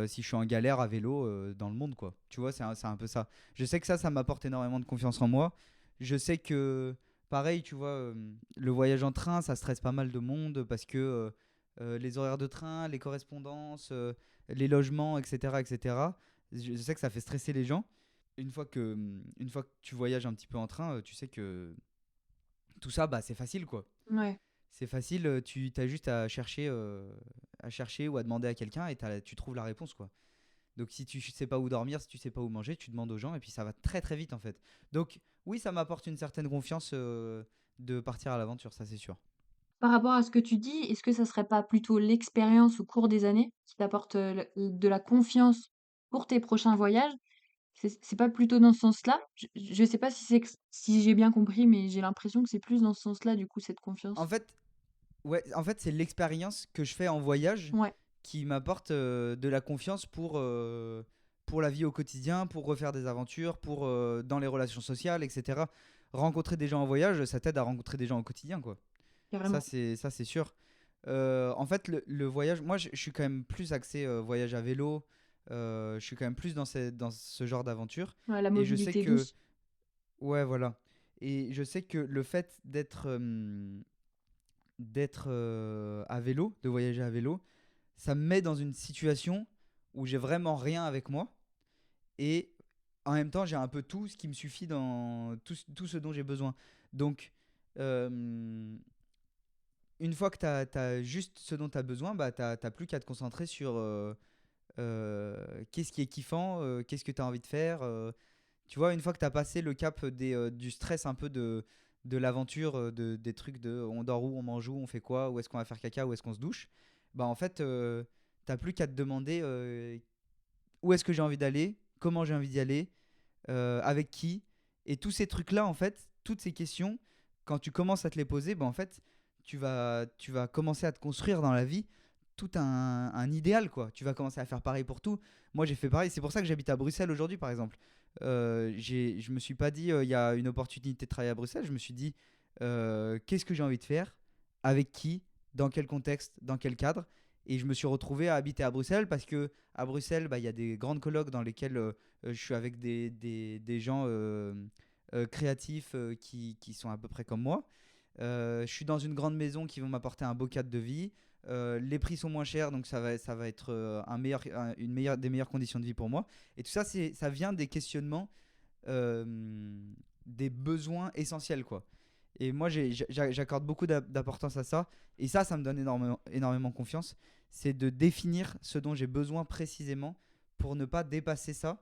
si je suis en galère à vélo dans le monde, quoi. Tu vois, c'est un peu ça. Je sais que ça m'apporte énormément de confiance en moi. Je sais que, pareil, tu vois, le voyage en train, ça stresse pas mal de monde parce que les horaires de train, les correspondances, les logements, etc., etc., je sais que ça fait stresser les gens. Une fois que tu voyages un petit peu en train, tu sais que tout ça, bah, c'est facile, quoi. ouais. C'est facile, tu as juste à chercher ou à demander à quelqu'un et tu trouves la réponse, quoi. Donc si tu sais pas où dormir, si tu sais pas où manger, tu demandes aux gens et puis ça va très très vite en fait. Donc oui, ça m'apporte une certaine confiance de partir à l'aventure, ça c'est sûr. Par rapport à ce que tu dis, est-ce que ça serait pas plutôt l'expérience au cours des années qui t'apporte de la confiance pour tes prochains voyages? C'est pas plutôt dans ce sens-là? Je sais pas si j'ai bien compris, mais j'ai l'impression que c'est plus dans ce sens-là, du coup, cette En confiance. fait, ouais, en fait c'est l'expérience que je fais en voyage Ouais, qui m'apporte de la confiance pour la vie au quotidien, pour refaire des aventures, pour dans les relations sociales, etc. Rencontrer des gens en voyage, ça t'aide à rencontrer des gens au quotidien, quoi. Ça, carrément. c'est sûr. En fait, le voyage, moi, je suis quand même plus axé voyage à vélo. Je suis quand même plus dans ce genre d'aventure. Ouais, la Et je sais mobilité que, douce. Ouais, voilà. Et je sais que le fait d'être à vélo, de voyager à vélo, ça me met dans une situation où j'ai vraiment rien avec moi. Et en même temps, j'ai un peu tout ce qui me suffit dans tout ce dont j'ai besoin. Donc, euh, une fois que tu as juste ce dont tu as besoin, bah, tu n'as plus qu'à te concentrer sur qu'est-ce qui est kiffant, qu'est-ce que tu as envie de faire. Tu vois, une fois que tu as passé le cap du stress un peu de l'aventure, des trucs de on dort où, on mange où, on fait quoi, où est-ce qu'on va faire caca, où est-ce qu'on se douche, bah en fait, t'as plus qu'à te demander où est-ce que j'ai envie d'aller, comment j'ai envie d'y aller, avec qui. Et tous ces trucs-là, en fait, toutes ces questions, quand tu commences à te les poser, bah, en fait, tu vas commencer à te construire dans la vie tout un idéal, quoi. Tu vas commencer à faire pareil pour tout. Moi, j'ai fait pareil. C'est pour ça que j'habite à Bruxelles aujourd'hui, par exemple. Je me suis pas dit, il y a une opportunité de travailler à Bruxelles. Je me suis dit, qu'est-ce que j'ai envie de faire, avec qui, dans quel contexte, dans quel cadre. Et je me suis retrouvé à habiter à Bruxelles parce que à Bruxelles, bah, il y a des grandes colocs dans lesquelles je suis avec des gens créatifs qui sont à peu près comme moi. Je suis dans une grande maison qui va m'apporter un beau cadre de vie. Les prix sont moins chers, donc ça va être des meilleures conditions de vie pour moi. Et tout ça, ça vient des questionnements, euh, des besoins essentiels, quoi. Et moi, j'accorde beaucoup d'importance à ça. Et ça me donne énormément confiance. C'est de définir ce dont j'ai besoin précisément pour ne pas dépasser ça,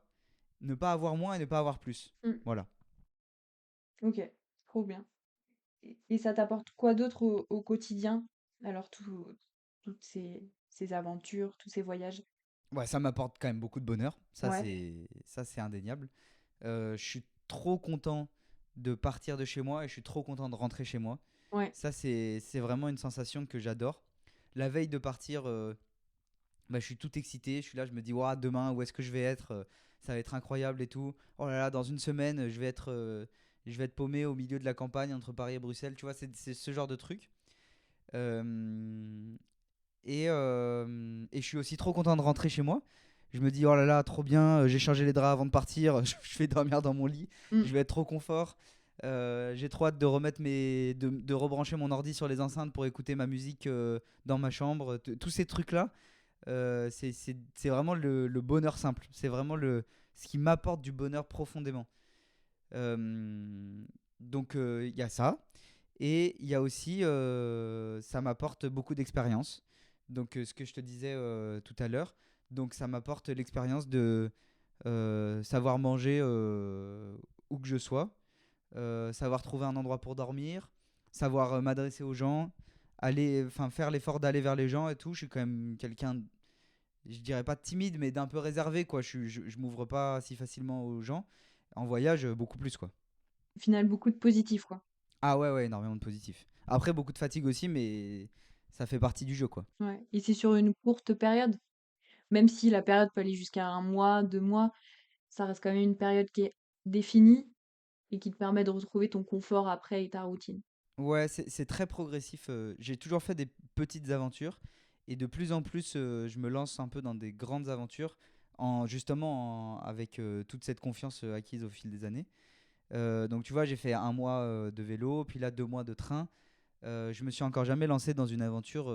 ne pas avoir moins et ne pas avoir plus. Mm. Voilà. Ok, trop bien. Et ça t'apporte quoi d'autre au quotidien? Alors, toutes ces aventures, tous ces voyages. Ouais, ça m'apporte quand même beaucoup de bonheur. Ouais, Ça, c'est indéniable. Je suis trop content de partir de chez moi et je suis trop content de rentrer chez moi. ouais. Ça, c'est vraiment une sensation que j'adore. La veille de partir, bah, je suis tout excité. Je suis là, je me dis, ouah, demain, où est-ce que je vais être? Ça va être incroyable et tout. Oh là là, dans une semaine, je vais être paumé au milieu de la campagne entre Paris et Bruxelles. Tu vois, c'est ce genre de truc. Euh, et je suis aussi trop content de rentrer chez moi. Je me dis, oh là là, trop bien, j'ai changé les draps avant de partir, je vais dormir dans mon lit, Mm. je vais être trop confort. J'ai trop hâte de de rebrancher mon ordi sur les enceintes pour écouter ma musique dans ma chambre. Tous ces trucs-là, c'est vraiment le bonheur simple. C'est vraiment ce qui m'apporte du bonheur profondément. Euh, donc il y a ça. Et il y a aussi, ça m'apporte beaucoup d'expérience. Donc ce que je te disais tout à l'heure. Donc ça m'apporte l'expérience de savoir manger où que je sois, savoir trouver un endroit pour dormir, savoir m'adresser aux gens, enfin faire l'effort d'aller vers les gens et tout. Je suis quand même quelqu'un, je dirais pas timide, mais d'un peu réservé quoi. Je m'ouvre pas si facilement aux gens. En voyage, beaucoup plus quoi. Au final, beaucoup de positifs, quoi. Ah ouais, ouais, énormément de positif. Après, beaucoup de fatigue aussi, mais ça fait partie du jeu, quoi. Ouais. Et c'est sur une courte période. Même si la période peut aller jusqu'à un mois, 2 mois, ça reste quand même une période qui est définie et qui te permet de retrouver ton confort après et ta routine. Ouais, c'est très progressif. J'ai toujours fait des petites aventures et de plus en plus, je me lance un peu dans des grandes aventures, avec toute cette confiance acquise au fil des années. Donc, tu vois, j'ai fait un mois de vélo, puis là, 2 mois de train. Je me suis encore jamais lancé dans une aventure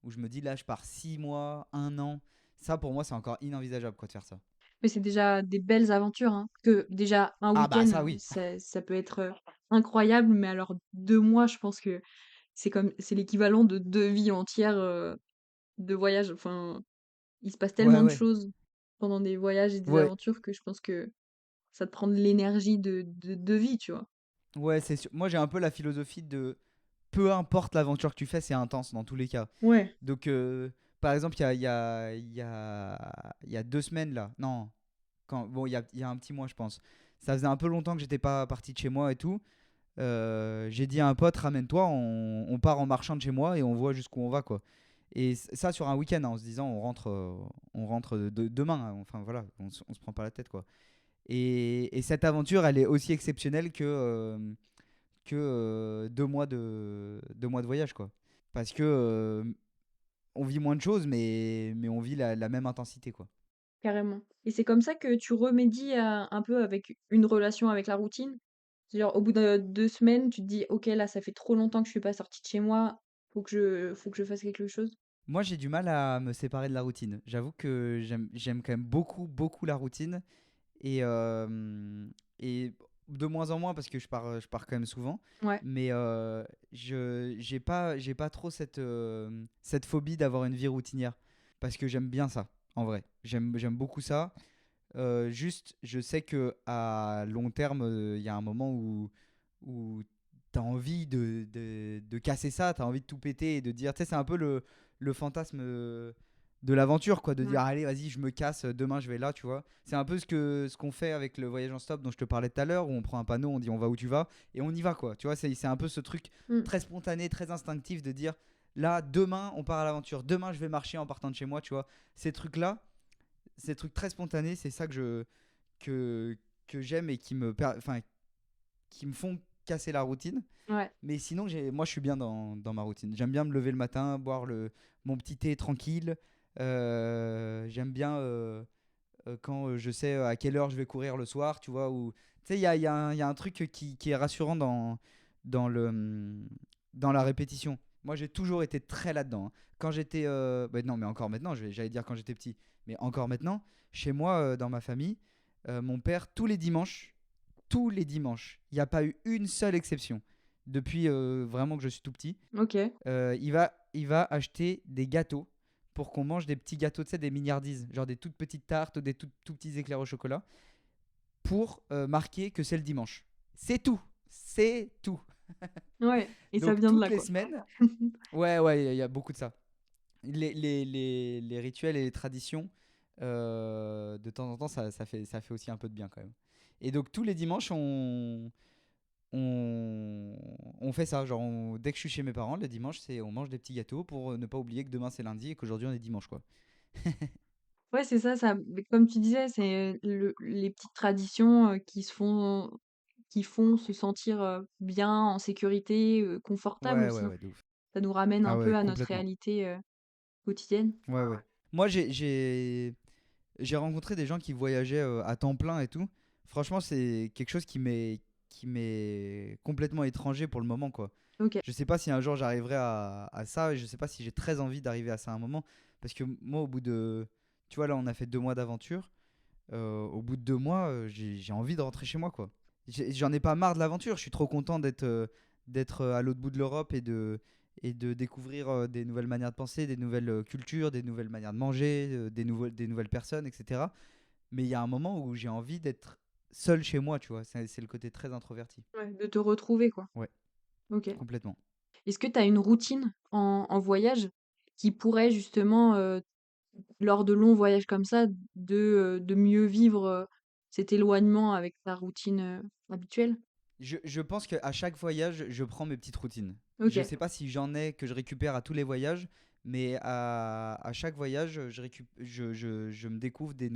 où je me dis là, je pars 6 mois, un an. Ça, pour moi, c'est encore inenvisageable, quoi, de faire ça. Mais c'est déjà des belles aventures, hein. Que déjà un Ah bah ça, week-end, oui. ça peut être incroyable, mais alors 2 mois, je pense que c'est l'équivalent de 2 vies entières de voyage. Enfin, il se passe Ouais, tellement de ouais. choses pendant des voyages et des Ouais, aventures que je pense que ça te prend de l'énergie de vie, tu vois. ouais, c'est sûr. Moi, j'ai un peu la philosophie de peu importe l'aventure que tu fais, c'est intense dans tous les cas. Ouais. Donc, par exemple, il y a 2 semaines là. Non, bon, il y a un petit mois, je pense. Ça faisait un peu longtemps que j'étais pas parti de chez moi et tout. J'ai dit à un pote, ramène-toi, on part en marchant de chez moi et on voit jusqu'où on va, quoi. Et ça sur un week-end, hein, en se disant, on rentre demain, hein. Enfin voilà, on se prend pas la tête, quoi. Et cette aventure, elle est aussi exceptionnelle que 2 mois de voyage, quoi. Parce que on vit moins de choses, mais on vit la même intensité, quoi. Carrément. Et c'est comme ça que tu remédies un peu avec une relation avec la routine? C'est genre au bout de 2 semaines, tu te dis: «OK, là, ça fait trop longtemps que je suis pas sortie de chez moi, faut que je fasse quelque chose». Moi, j'ai du mal à me séparer de la routine. J'avoue que j'aime quand même beaucoup, beaucoup la routine. Et, et de moins en moins parce que je pars quand même souvent. Ouais. Mais j'ai pas trop cette phobie d'avoir une vie routinière. Parce que j'aime bien ça, en vrai. J'aime beaucoup ça. Juste, je sais que à long terme, il y a un moment où tu as envie de casser ça, tu as envie de tout péter et de dire, tu sais, c'est un peu le fantasme de l'aventure, quoi, de dire, Ouais. allez, vas-y, je me casse, demain je vais là, tu vois. C'est un peu ce qu'on fait avec le voyage en stop dont je te parlais tout à l'heure, où on prend un panneau, on dit on va où tu vas, et on y va, quoi. Tu vois, c'est un peu ce truc Mmh. très spontané, très instinctif de dire, là, demain, on part à l'aventure, demain, je vais marcher en partant de chez moi, tu vois. Ces trucs-là, ces trucs très spontanés, c'est ça que, que j'aime et enfin, qui me font casser la routine. Ouais. Mais sinon, moi, je suis bien dans ma routine. J'aime bien me lever le matin, boire mon petit thé tranquille. J'aime bien quand je sais à quelle heure je vais courir le soir, tu vois. Tu sais, il y a un truc qui est rassurant dans, dans la répétition. Moi, j'ai toujours été très là-dedans, hein. Quand j'étais. Non, mais encore maintenant, j'allais dire quand j'étais petit. Mais encore maintenant, chez moi, dans ma famille, mon père, tous les dimanches, il n'y a pas eu une seule exception depuis vraiment que je suis tout petit. OK. Il va acheter des gâteaux pour qu'on mange des petits gâteaux, tu sais, des mignardises, genre des toutes petites tartes ou des tout petits éclairs au chocolat, pour marquer que c'est le dimanche. C'est tout. C'est tout. Ouais et ça Donc vient de toutes là, les quoi. semaines, ouais, il y a beaucoup de ça. Les rituels et les traditions, de temps en temps, ça fait aussi un peu de bien quand même. Et donc tous les dimanches, on fait ça. Genre, dès que je suis chez mes parents, le dimanche, on mange des petits gâteaux pour ne pas oublier que demain c'est lundi et qu'aujourd'hui on est dimanche, quoi. Ouais, c'est ça mais comme tu disais, c'est les petites traditions, qui font se sentir, bien, en sécurité, confortable Ouais, ouais, aussi. ouais, de ouf. Ça nous ramène un Ah ouais, peu à notre complètement. réalité, quotidienne. Ouais, ouais. Moi, j'ai rencontré des gens qui voyageaient à temps plein et tout. Franchement, c'est quelque chose qui m'est complètement étranger pour le moment, quoi. OK. Je sais pas si un jour j'arriverai à ça, et je sais pas si j'ai très envie d'arriver à ça un moment. Parce que moi, au bout de. Tu vois, là, on a fait 2 mois d'aventure. Au bout de 2 mois, j'ai envie de rentrer chez moi, quoi. J'en ai pas marre de l'aventure. Je suis trop content d'être à l'autre bout de l'Europe et de découvrir des nouvelles manières de penser, des nouvelles cultures, des nouvelles manières de manger, des nouvelles personnes, etc. Mais il y a un moment où j'ai envie d'être seul chez moi, tu vois. C'est le côté très introverti. Ouais, de te retrouver, quoi. Ouais, OK. complètement. Est-ce que tu as une routine en voyage qui pourrait justement, lors de longs voyages comme ça, de mieux vivre, cet éloignement avec ta routine, habituelle? Je pense qu'à chaque voyage, je prends mes petites routines. Je OK. sais pas si j'en ai que je récupère à tous les voyages, mais à chaque voyage, je me découvre des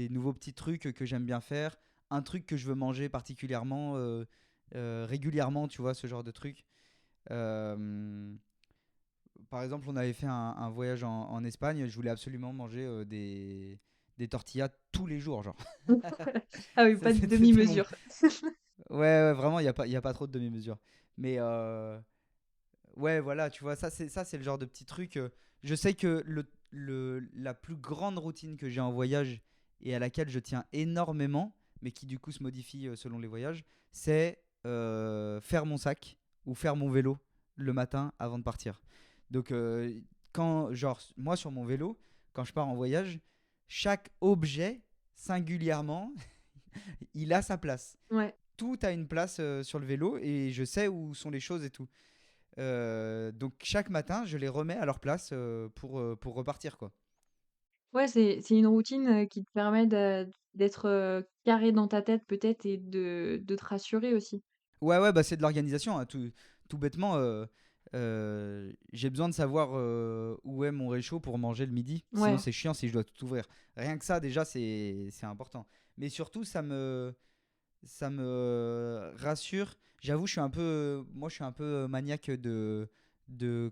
nouveaux petits trucs que j'aime bien faire. Un truc que je veux manger particulièrement, régulièrement, tu vois, ce genre de truc. Euh, Par exemple, on avait fait un voyage en Espagne. Je voulais absolument manger des tortillas tous les jours, genre. Ah oui, pas de C'était mon. demi-mesure. Ouais, ouais, vraiment, il y a pas trop de demi-mesure. Mais ouais, voilà, tu vois, ça, c'est le genre de petit truc. Je sais que la plus grande routine que j'ai en voyage et à laquelle je tiens énormément, mais qui du coup se modifie selon les voyages, c'est faire mon sac ou faire mon vélo le matin avant de partir. Donc, genre, moi sur mon vélo, quand je pars en voyage, chaque objet singulièrement, il a sa place. Ouais. Tout a une place sur le vélo et je sais où sont les choses et tout. Donc chaque matin, je les remets à leur place pour repartir, quoi. Ouais, c'est une routine, qui te permet d'être, carré dans ta tête peut-être et de te rassurer aussi. Ouais, ouais, bah c'est de l'organisation, hein, tout bêtement. J'ai besoin de savoir où est mon réchaud pour manger le midi. Sinon, Ouais, c'est chiant si je dois tout ouvrir. Rien que ça, déjà, c'est important. Mais surtout, ça me rassure. J'avoue, moi, je suis un peu maniaque de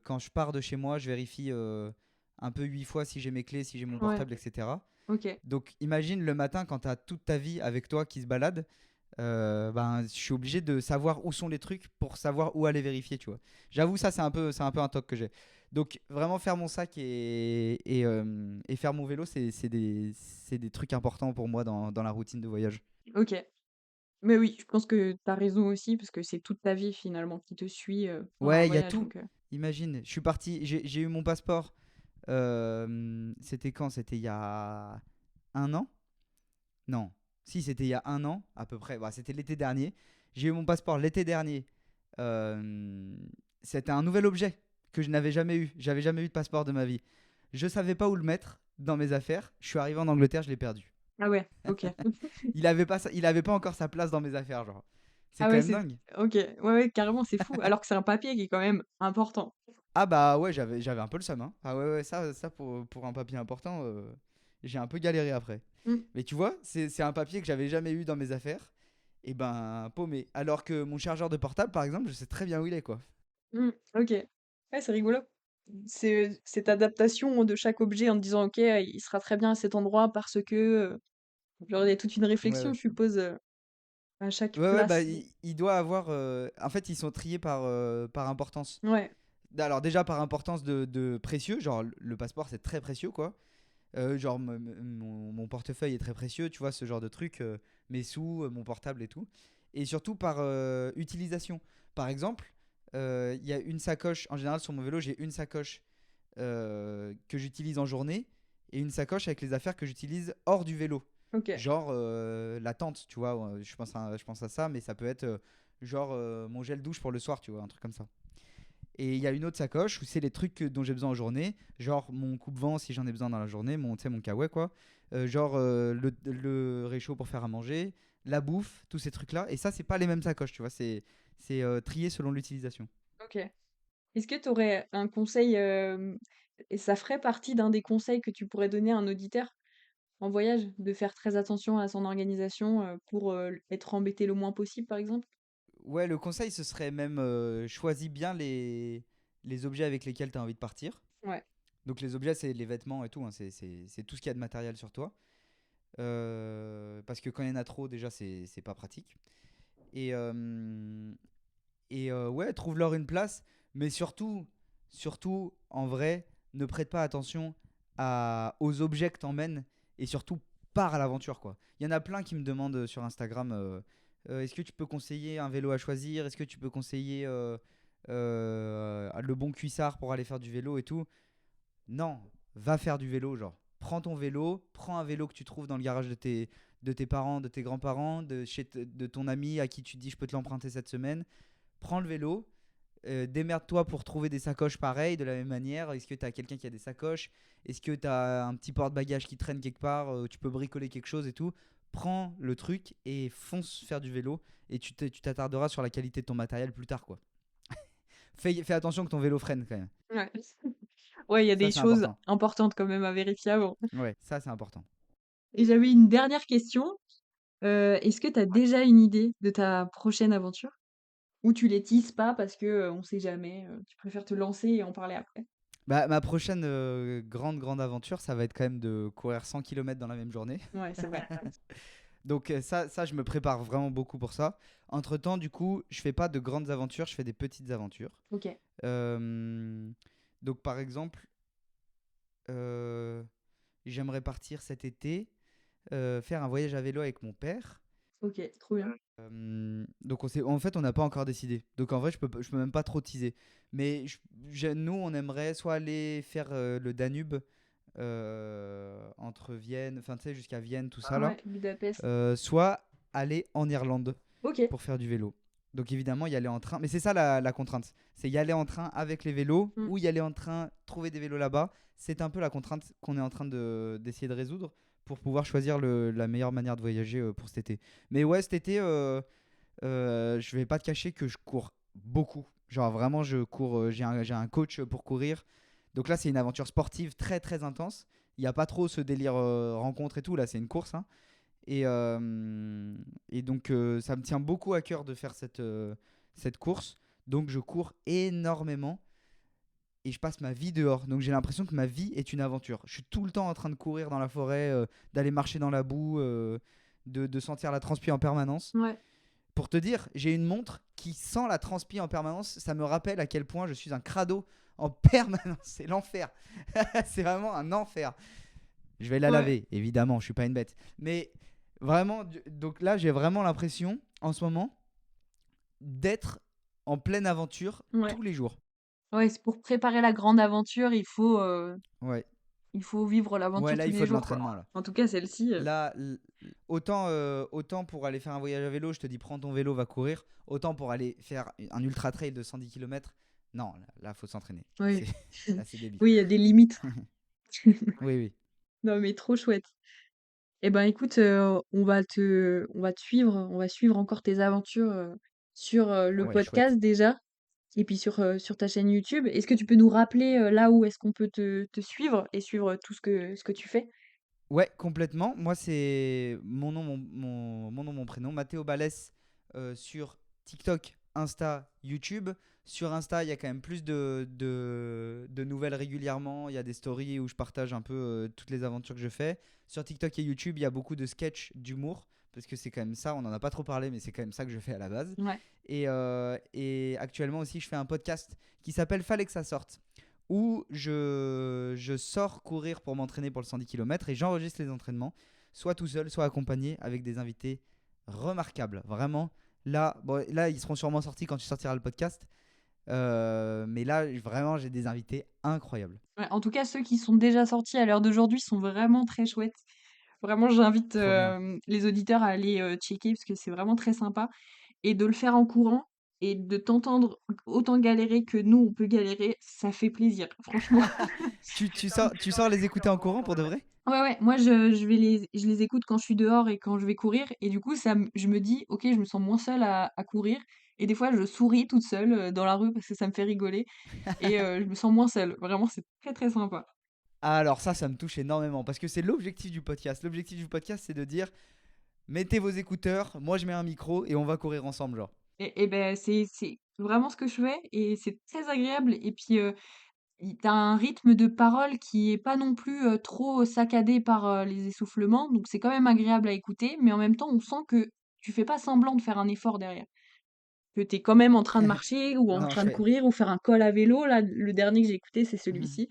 quand je pars de chez moi, je vérifie un peu 8 fois si j'ai mes clés, si j'ai mon ouais, portable, etc. OK. Donc, imagine le matin quand tu as toute ta vie avec toi qui se balade. ben, je suis obligé de savoir où sont les trucs pour savoir où aller vérifier, tu vois. J'avoue, ça, c'est un peu un toc que j'ai. Donc, vraiment faire mon sac et faire mon vélo, c'est des trucs importants pour moi dans la routine de voyage. OK. Mais oui, je pense que tu as raison aussi parce que c'est toute ta vie finalement qui te suit, pendant un Ouais, il y a voyage tout. Imagine, je suis parti, j'ai eu mon passeport. C'était quand? C'était il y a un an? Non. Si, c'était il y a un an, à peu près. Bah, c'était l'été dernier. J'ai eu mon passeport l'été dernier. Euh, C'était un nouvel objet que je n'avais jamais eu. J'avais jamais eu de passeport de ma vie. Je savais pas où le mettre dans mes affaires. Je suis arrivé en Angleterre, je l'ai perdu. Ah ouais, OK. Il avait pas encore sa place dans mes affaires, genre. C'est Ah quand ouais, même c'est dingue. OK. Ouais, ouais, carrément, c'est fou. Alors que c'est un papier qui est quand même important. Ah bah ouais, j'avais un peu le seum, hein. Ah ouais, ouais, ça pour un papier important, j'ai un peu galéré après. Mmh, Mais tu vois, c'est un papier que j'avais jamais eu dans mes affaires. Et ben, paumé. Alors que mon chargeur de portable, par exemple, je sais très bien où il est, quoi. mmh, OK. Ouais, c'est rigolo. C'est cette adaptation de chaque objet en te disant: «OK, il sera très bien à cet endroit parce que», genre il y a toute une Ouais, réflexion, ouais. je suppose, à chaque Ouais, ouais, bah, place. il doit avoir. En fait, ils sont triés par importance. Ouais, Alors, déjà, par importance de précieux, genre le passeport, c'est très précieux, quoi. Genre, mon portefeuille est très précieux, tu vois, ce genre de truc. Mes sous, mon portable et tout. Et surtout par utilisation. Par exemple, il y a une sacoche. En général, sur mon vélo, j'ai une sacoche que j'utilise en journée et une sacoche avec les affaires que j'utilise hors du vélo. OK. Genre la tente, tu vois. Je pense à ça, mais ça peut être genre mon gel douche pour le soir, tu vois, un truc comme ça. Et il y a une autre sacoche où c'est les trucs dont j'ai besoin en journée, genre mon coupe-vent si j'en ai besoin dans la journée, mon kawaii quoi. Genre le réchaud pour faire à manger, la bouffe, tous ces trucs-là. Et ça, c'est pas les mêmes sacoches, tu vois. C'est trié selon l'utilisation. OK. Est-ce que tu aurais un conseil, et ça ferait partie d'un des conseils que tu pourrais donner à un auditeur en voyage? De faire très attention à son organisation, pour, être embêté le moins possible, par exemple? Ouais, le conseil, ce serait même choisis bien les objets avec lesquels tu as envie de partir. Ouais. Donc les objets, c'est les vêtements et tout, hein, c'est tout ce qu'il y a de matériel sur toi. Parce que quand il y en a trop, déjà, c'est pas pratique. Et, ouais, trouve-leur une place, mais surtout, en vrai, ne prête pas attention aux objets que t'emmènes et surtout pars à l'aventure, quoi. Il y en a plein qui me demandent sur Instagram est-ce que tu peux conseiller un vélo à choisir? Est-ce que tu peux conseiller le bon cuissard pour aller faire du vélo et tout? Non, va faire du vélo, genre. Prends ton vélo, prends un vélo que tu trouves dans le garage de tes parents, de tes grands-parents, de ton ami à qui tu dis je peux te l'emprunter cette semaine. Prends le vélo, démerde-toi pour trouver des sacoches pareilles de la même manière. Est-ce que tu as quelqu'un qui a des sacoches? Est-ce que tu as un petit porte-bagages qui traîne quelque part? Tu peux bricoler quelque chose et tout. Prends le truc et fonce faire du vélo et tu t'attarderas sur la qualité de ton matériel plus tard, quoi. Fais attention que ton vélo freine quand même. Ouais. Ouais, il y a Ça, des c'est choses important. importantes quand même à vérifier avant. Ouais, ça, c'est important. Et j'avais une dernière question. Est-ce que tu as déjà une idée de ta prochaine aventure? Ou tu les teases pas parce que, on sait jamais, tu préfères te lancer et en parler après? Bah, ma prochaine grande aventure, ça va être quand même de courir 100 km dans la même journée. Ouais, c'est vrai. Donc ça, je me prépare vraiment beaucoup pour ça. Entre-temps, du coup, je fais pas de grandes aventures, je fais des petites aventures. OK, Euh, donc par exemple, euh, j'aimerais partir cet été, faire un voyage à vélo avec mon père. OK, trop bien. Donc en fait, on n'a pas encore décidé. Donc en vrai, je peux même pas trop teaser. Mais nous, on aimerait soit aller faire le Danube entre Vienne, enfin tu sais, jusqu'à Vienne, tout ça là. Ouais, Budapest. Soit aller en Irlande OK. pour faire du vélo. Donc évidemment, y aller en train. Mais c'est ça la contrainte. C'est y aller en train avec les vélos Mmh. ou y aller en train, trouver des vélos là-bas. C'est un peu la contrainte qu'on est en train d'essayer de résoudre pour pouvoir choisir la meilleure manière de voyager pour cet été. Mais ouais, cet été, je vais pas te cacher que je cours beaucoup. Genre vraiment, je cours. J'ai un coach pour courir. Donc là, c'est une aventure sportive très très intense. Il n'y a pas trop ce délire rencontre et tout. Là, c'est une course, hein. Et donc, ça me tient beaucoup à cœur de faire cette course. Donc, je cours énormément et je passe ma vie dehors. Donc, j'ai l'impression que ma vie est une aventure. Je suis tout le temps en train de courir dans la forêt, d'aller marcher dans la boue. de sentir la transpi en permanence. Ouais. Pour te dire, j'ai une montre qui sent la transpi en permanence. Ça me rappelle à quel point je suis un crado en permanence. C'est l'enfer. C'est vraiment un enfer. Je vais la Ouais. laver, évidemment, je suis pas une bête. Mais vraiment, donc là, j'ai vraiment l'impression, en ce moment, d'être en pleine aventure Ouais. tous les jours. Ouais, c'est pour préparer la grande aventure, Ouais, il faut vivre ouais, l'aventure là, tous il les faut de jours, quoi. l'entraînement, là. En tout cas, celle-ci. Là, autant pour aller faire un voyage à vélo, je te dis prends ton vélo, va courir. Autant pour aller faire un ultra trail de 110 km, non, là, faut s'entraîner. Oui. Là, c'est débile. Oui, il y a des limites. Oui, oui. Non, mais trop chouette. Eh ben, écoute, on va te suivre, on va suivre encore tes aventures sur le Ouais, chouette. podcast déjà, et puis sur ta chaîne YouTube. Est-ce que tu peux nous rappeler là où est-ce qu'on peut te suivre et suivre tout ce que tu fais? Ouais, complètement. Moi, c'est mon nom, mon prénom, Mathéo Balès, sur TikTok, Insta, YouTube. Sur Insta, il y a quand même plus de nouvelles régulièrement. Il y a des stories où je partage un peu toutes les aventures que je fais. Sur TikTok et YouTube, il y a beaucoup de sketchs d'humour. Parce que c'est quand même ça, on n'en a pas trop parlé, mais c'est quand même ça que je fais à la base. Ouais. Et actuellement aussi, je fais un podcast qui s'appelle Fallait que ça sorte, où je sors courir pour m'entraîner pour le 110 km et j'enregistre les entraînements, soit tout seul, soit accompagné avec des invités remarquables. Vraiment, là, bon, là ils seront sûrement sortis quand tu sortiras le podcast. Mais là, vraiment, j'ai des invités incroyables. Ouais, en tout cas, ceux qui sont déjà sortis à l'heure d'aujourd'hui sont vraiment très chouettes. Vraiment, j'invite Trop bien. les auditeurs à aller checker parce que c'est vraiment très sympa. Et de le faire en courant et de t'entendre autant galérer que nous, on peut galérer, ça fait plaisir, franchement. Tu sors les écouter en courant pour de vrai? Ouais, ouais, moi je les écoute quand je suis dehors et quand je vais courir, et du coup, je me dis, ok, je me sens moins seule à courir. Et des fois, je souris toute seule dans la rue parce que ça me fait rigoler. Et je me sens moins seule. Vraiment, c'est très très sympa. Alors ça me touche énormément parce que c'est l'objectif du podcast. L'objectif du podcast, c'est de dire mettez vos écouteurs, moi je mets un micro et on va courir ensemble, genre. Et ben, c'est vraiment ce que je fais et c'est très agréable. Et puis, tu un rythme de parole qui est pas non plus trop saccadé par les essoufflements. Donc, c'est quand même agréable à écouter. Mais en même temps, on sent que tu fais pas semblant de faire un effort derrière. Que tu es quand même en train de marcher ou en Non, train de courir ou faire un col à vélo. Là, le dernier que j'ai écouté, c'est Mhm. celui-ci.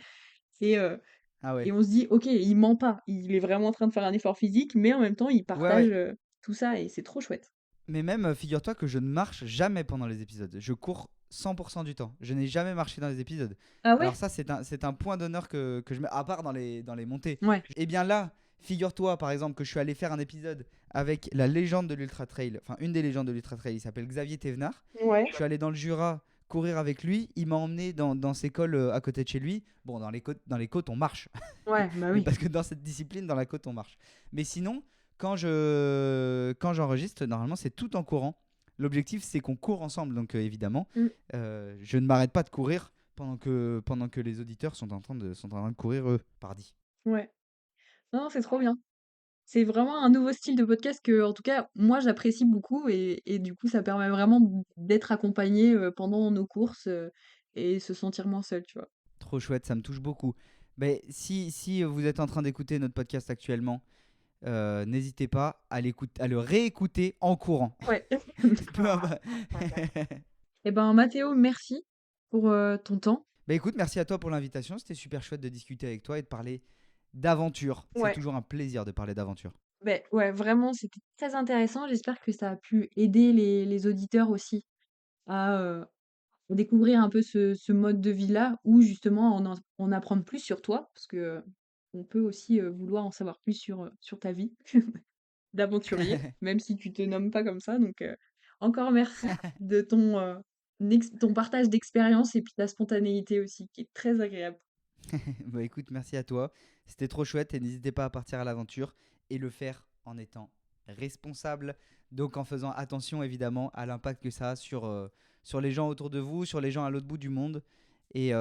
Et, euh, Ah ouais. et on se dit, ok, il ment pas. Il est vraiment en train de faire un effort physique, mais en même temps, il Ouais, partage ouais. tout ça et c'est trop chouette. Mais même, figure-toi que je ne marche jamais pendant les épisodes. Je cours 100% du temps. Je n'ai jamais marché dans les épisodes. Ah ouais? Alors ça, c'est un point d'honneur que je mets, à part dans les montées. Ouais. Et bien là, figure-toi par exemple que je suis allé faire un épisode avec la légende de l'Ultra Trail, enfin une des légendes de l'Ultra Trail, il s'appelle Xavier Thévenard. Ouais. Je suis allé dans le Jura courir avec lui. Il m'a emmené dans ses cols à côté de chez lui. Bon, dans les côtes, on marche. Ouais, bah Mais oui. parce que dans cette discipline, dans la côte, on marche. Mais sinon, quand j'enregistre, normalement, c'est tout en courant. L'objectif, c'est qu'on court ensemble. Donc, évidemment, Mm. je ne m'arrête pas de courir pendant que les auditeurs sont en train de courir, eux, pardi. Ouais. Non, c'est trop bien. C'est vraiment un nouveau style de podcast que, en tout cas, moi, j'apprécie beaucoup et du coup, ça permet vraiment d'être accompagné pendant nos courses et se sentir moins seul, tu vois. Trop chouette, ça me touche beaucoup. Mais si vous êtes en train d'écouter notre podcast actuellement, n'hésitez pas à le réécouter en courant. Ouais. Peu importe. Eh ben, Mathéo, merci pour ton temps. Bah écoute, merci à toi pour l'invitation. C'était super chouette de discuter avec toi et de parler d'aventure. C'est Ouais. toujours un plaisir de parler d'aventure. Ben, ouais, vraiment, c'était très intéressant. J'espère que ça a pu aider les auditeurs aussi à découvrir un peu ce mode de vie-là ou justement en apprendre plus sur toi parce que on peut aussi vouloir en savoir plus sur ta vie d'aventurier, même si tu te nommes pas comme ça. Donc, encore merci de ton partage d'expérience et puis ta spontanéité aussi, qui est très agréable. Bah écoute, merci à toi. C'était trop chouette et n'hésitez pas à partir à l'aventure et le faire en étant responsable. Donc en faisant attention évidemment à l'impact que ça a sur les gens autour de vous, sur les gens à l'autre bout du monde et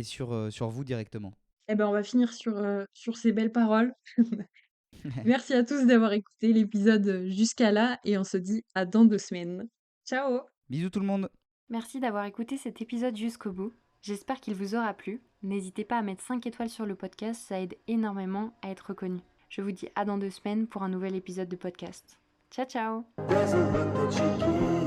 sur vous directement. Eh ben, on va finir sur ces belles paroles. Merci à tous d'avoir écouté l'épisode jusqu'à là et on se dit à dans 2 semaines. Ciao! Bisous tout le monde. Merci d'avoir écouté cet épisode jusqu'au bout. J'espère qu'il vous aura plu. N'hésitez pas à mettre 5 étoiles sur le podcast, ça aide énormément à être reconnu. Je vous dis à dans 2 semaines pour un nouvel épisode de podcast. Ciao ciao! There's a look that you give.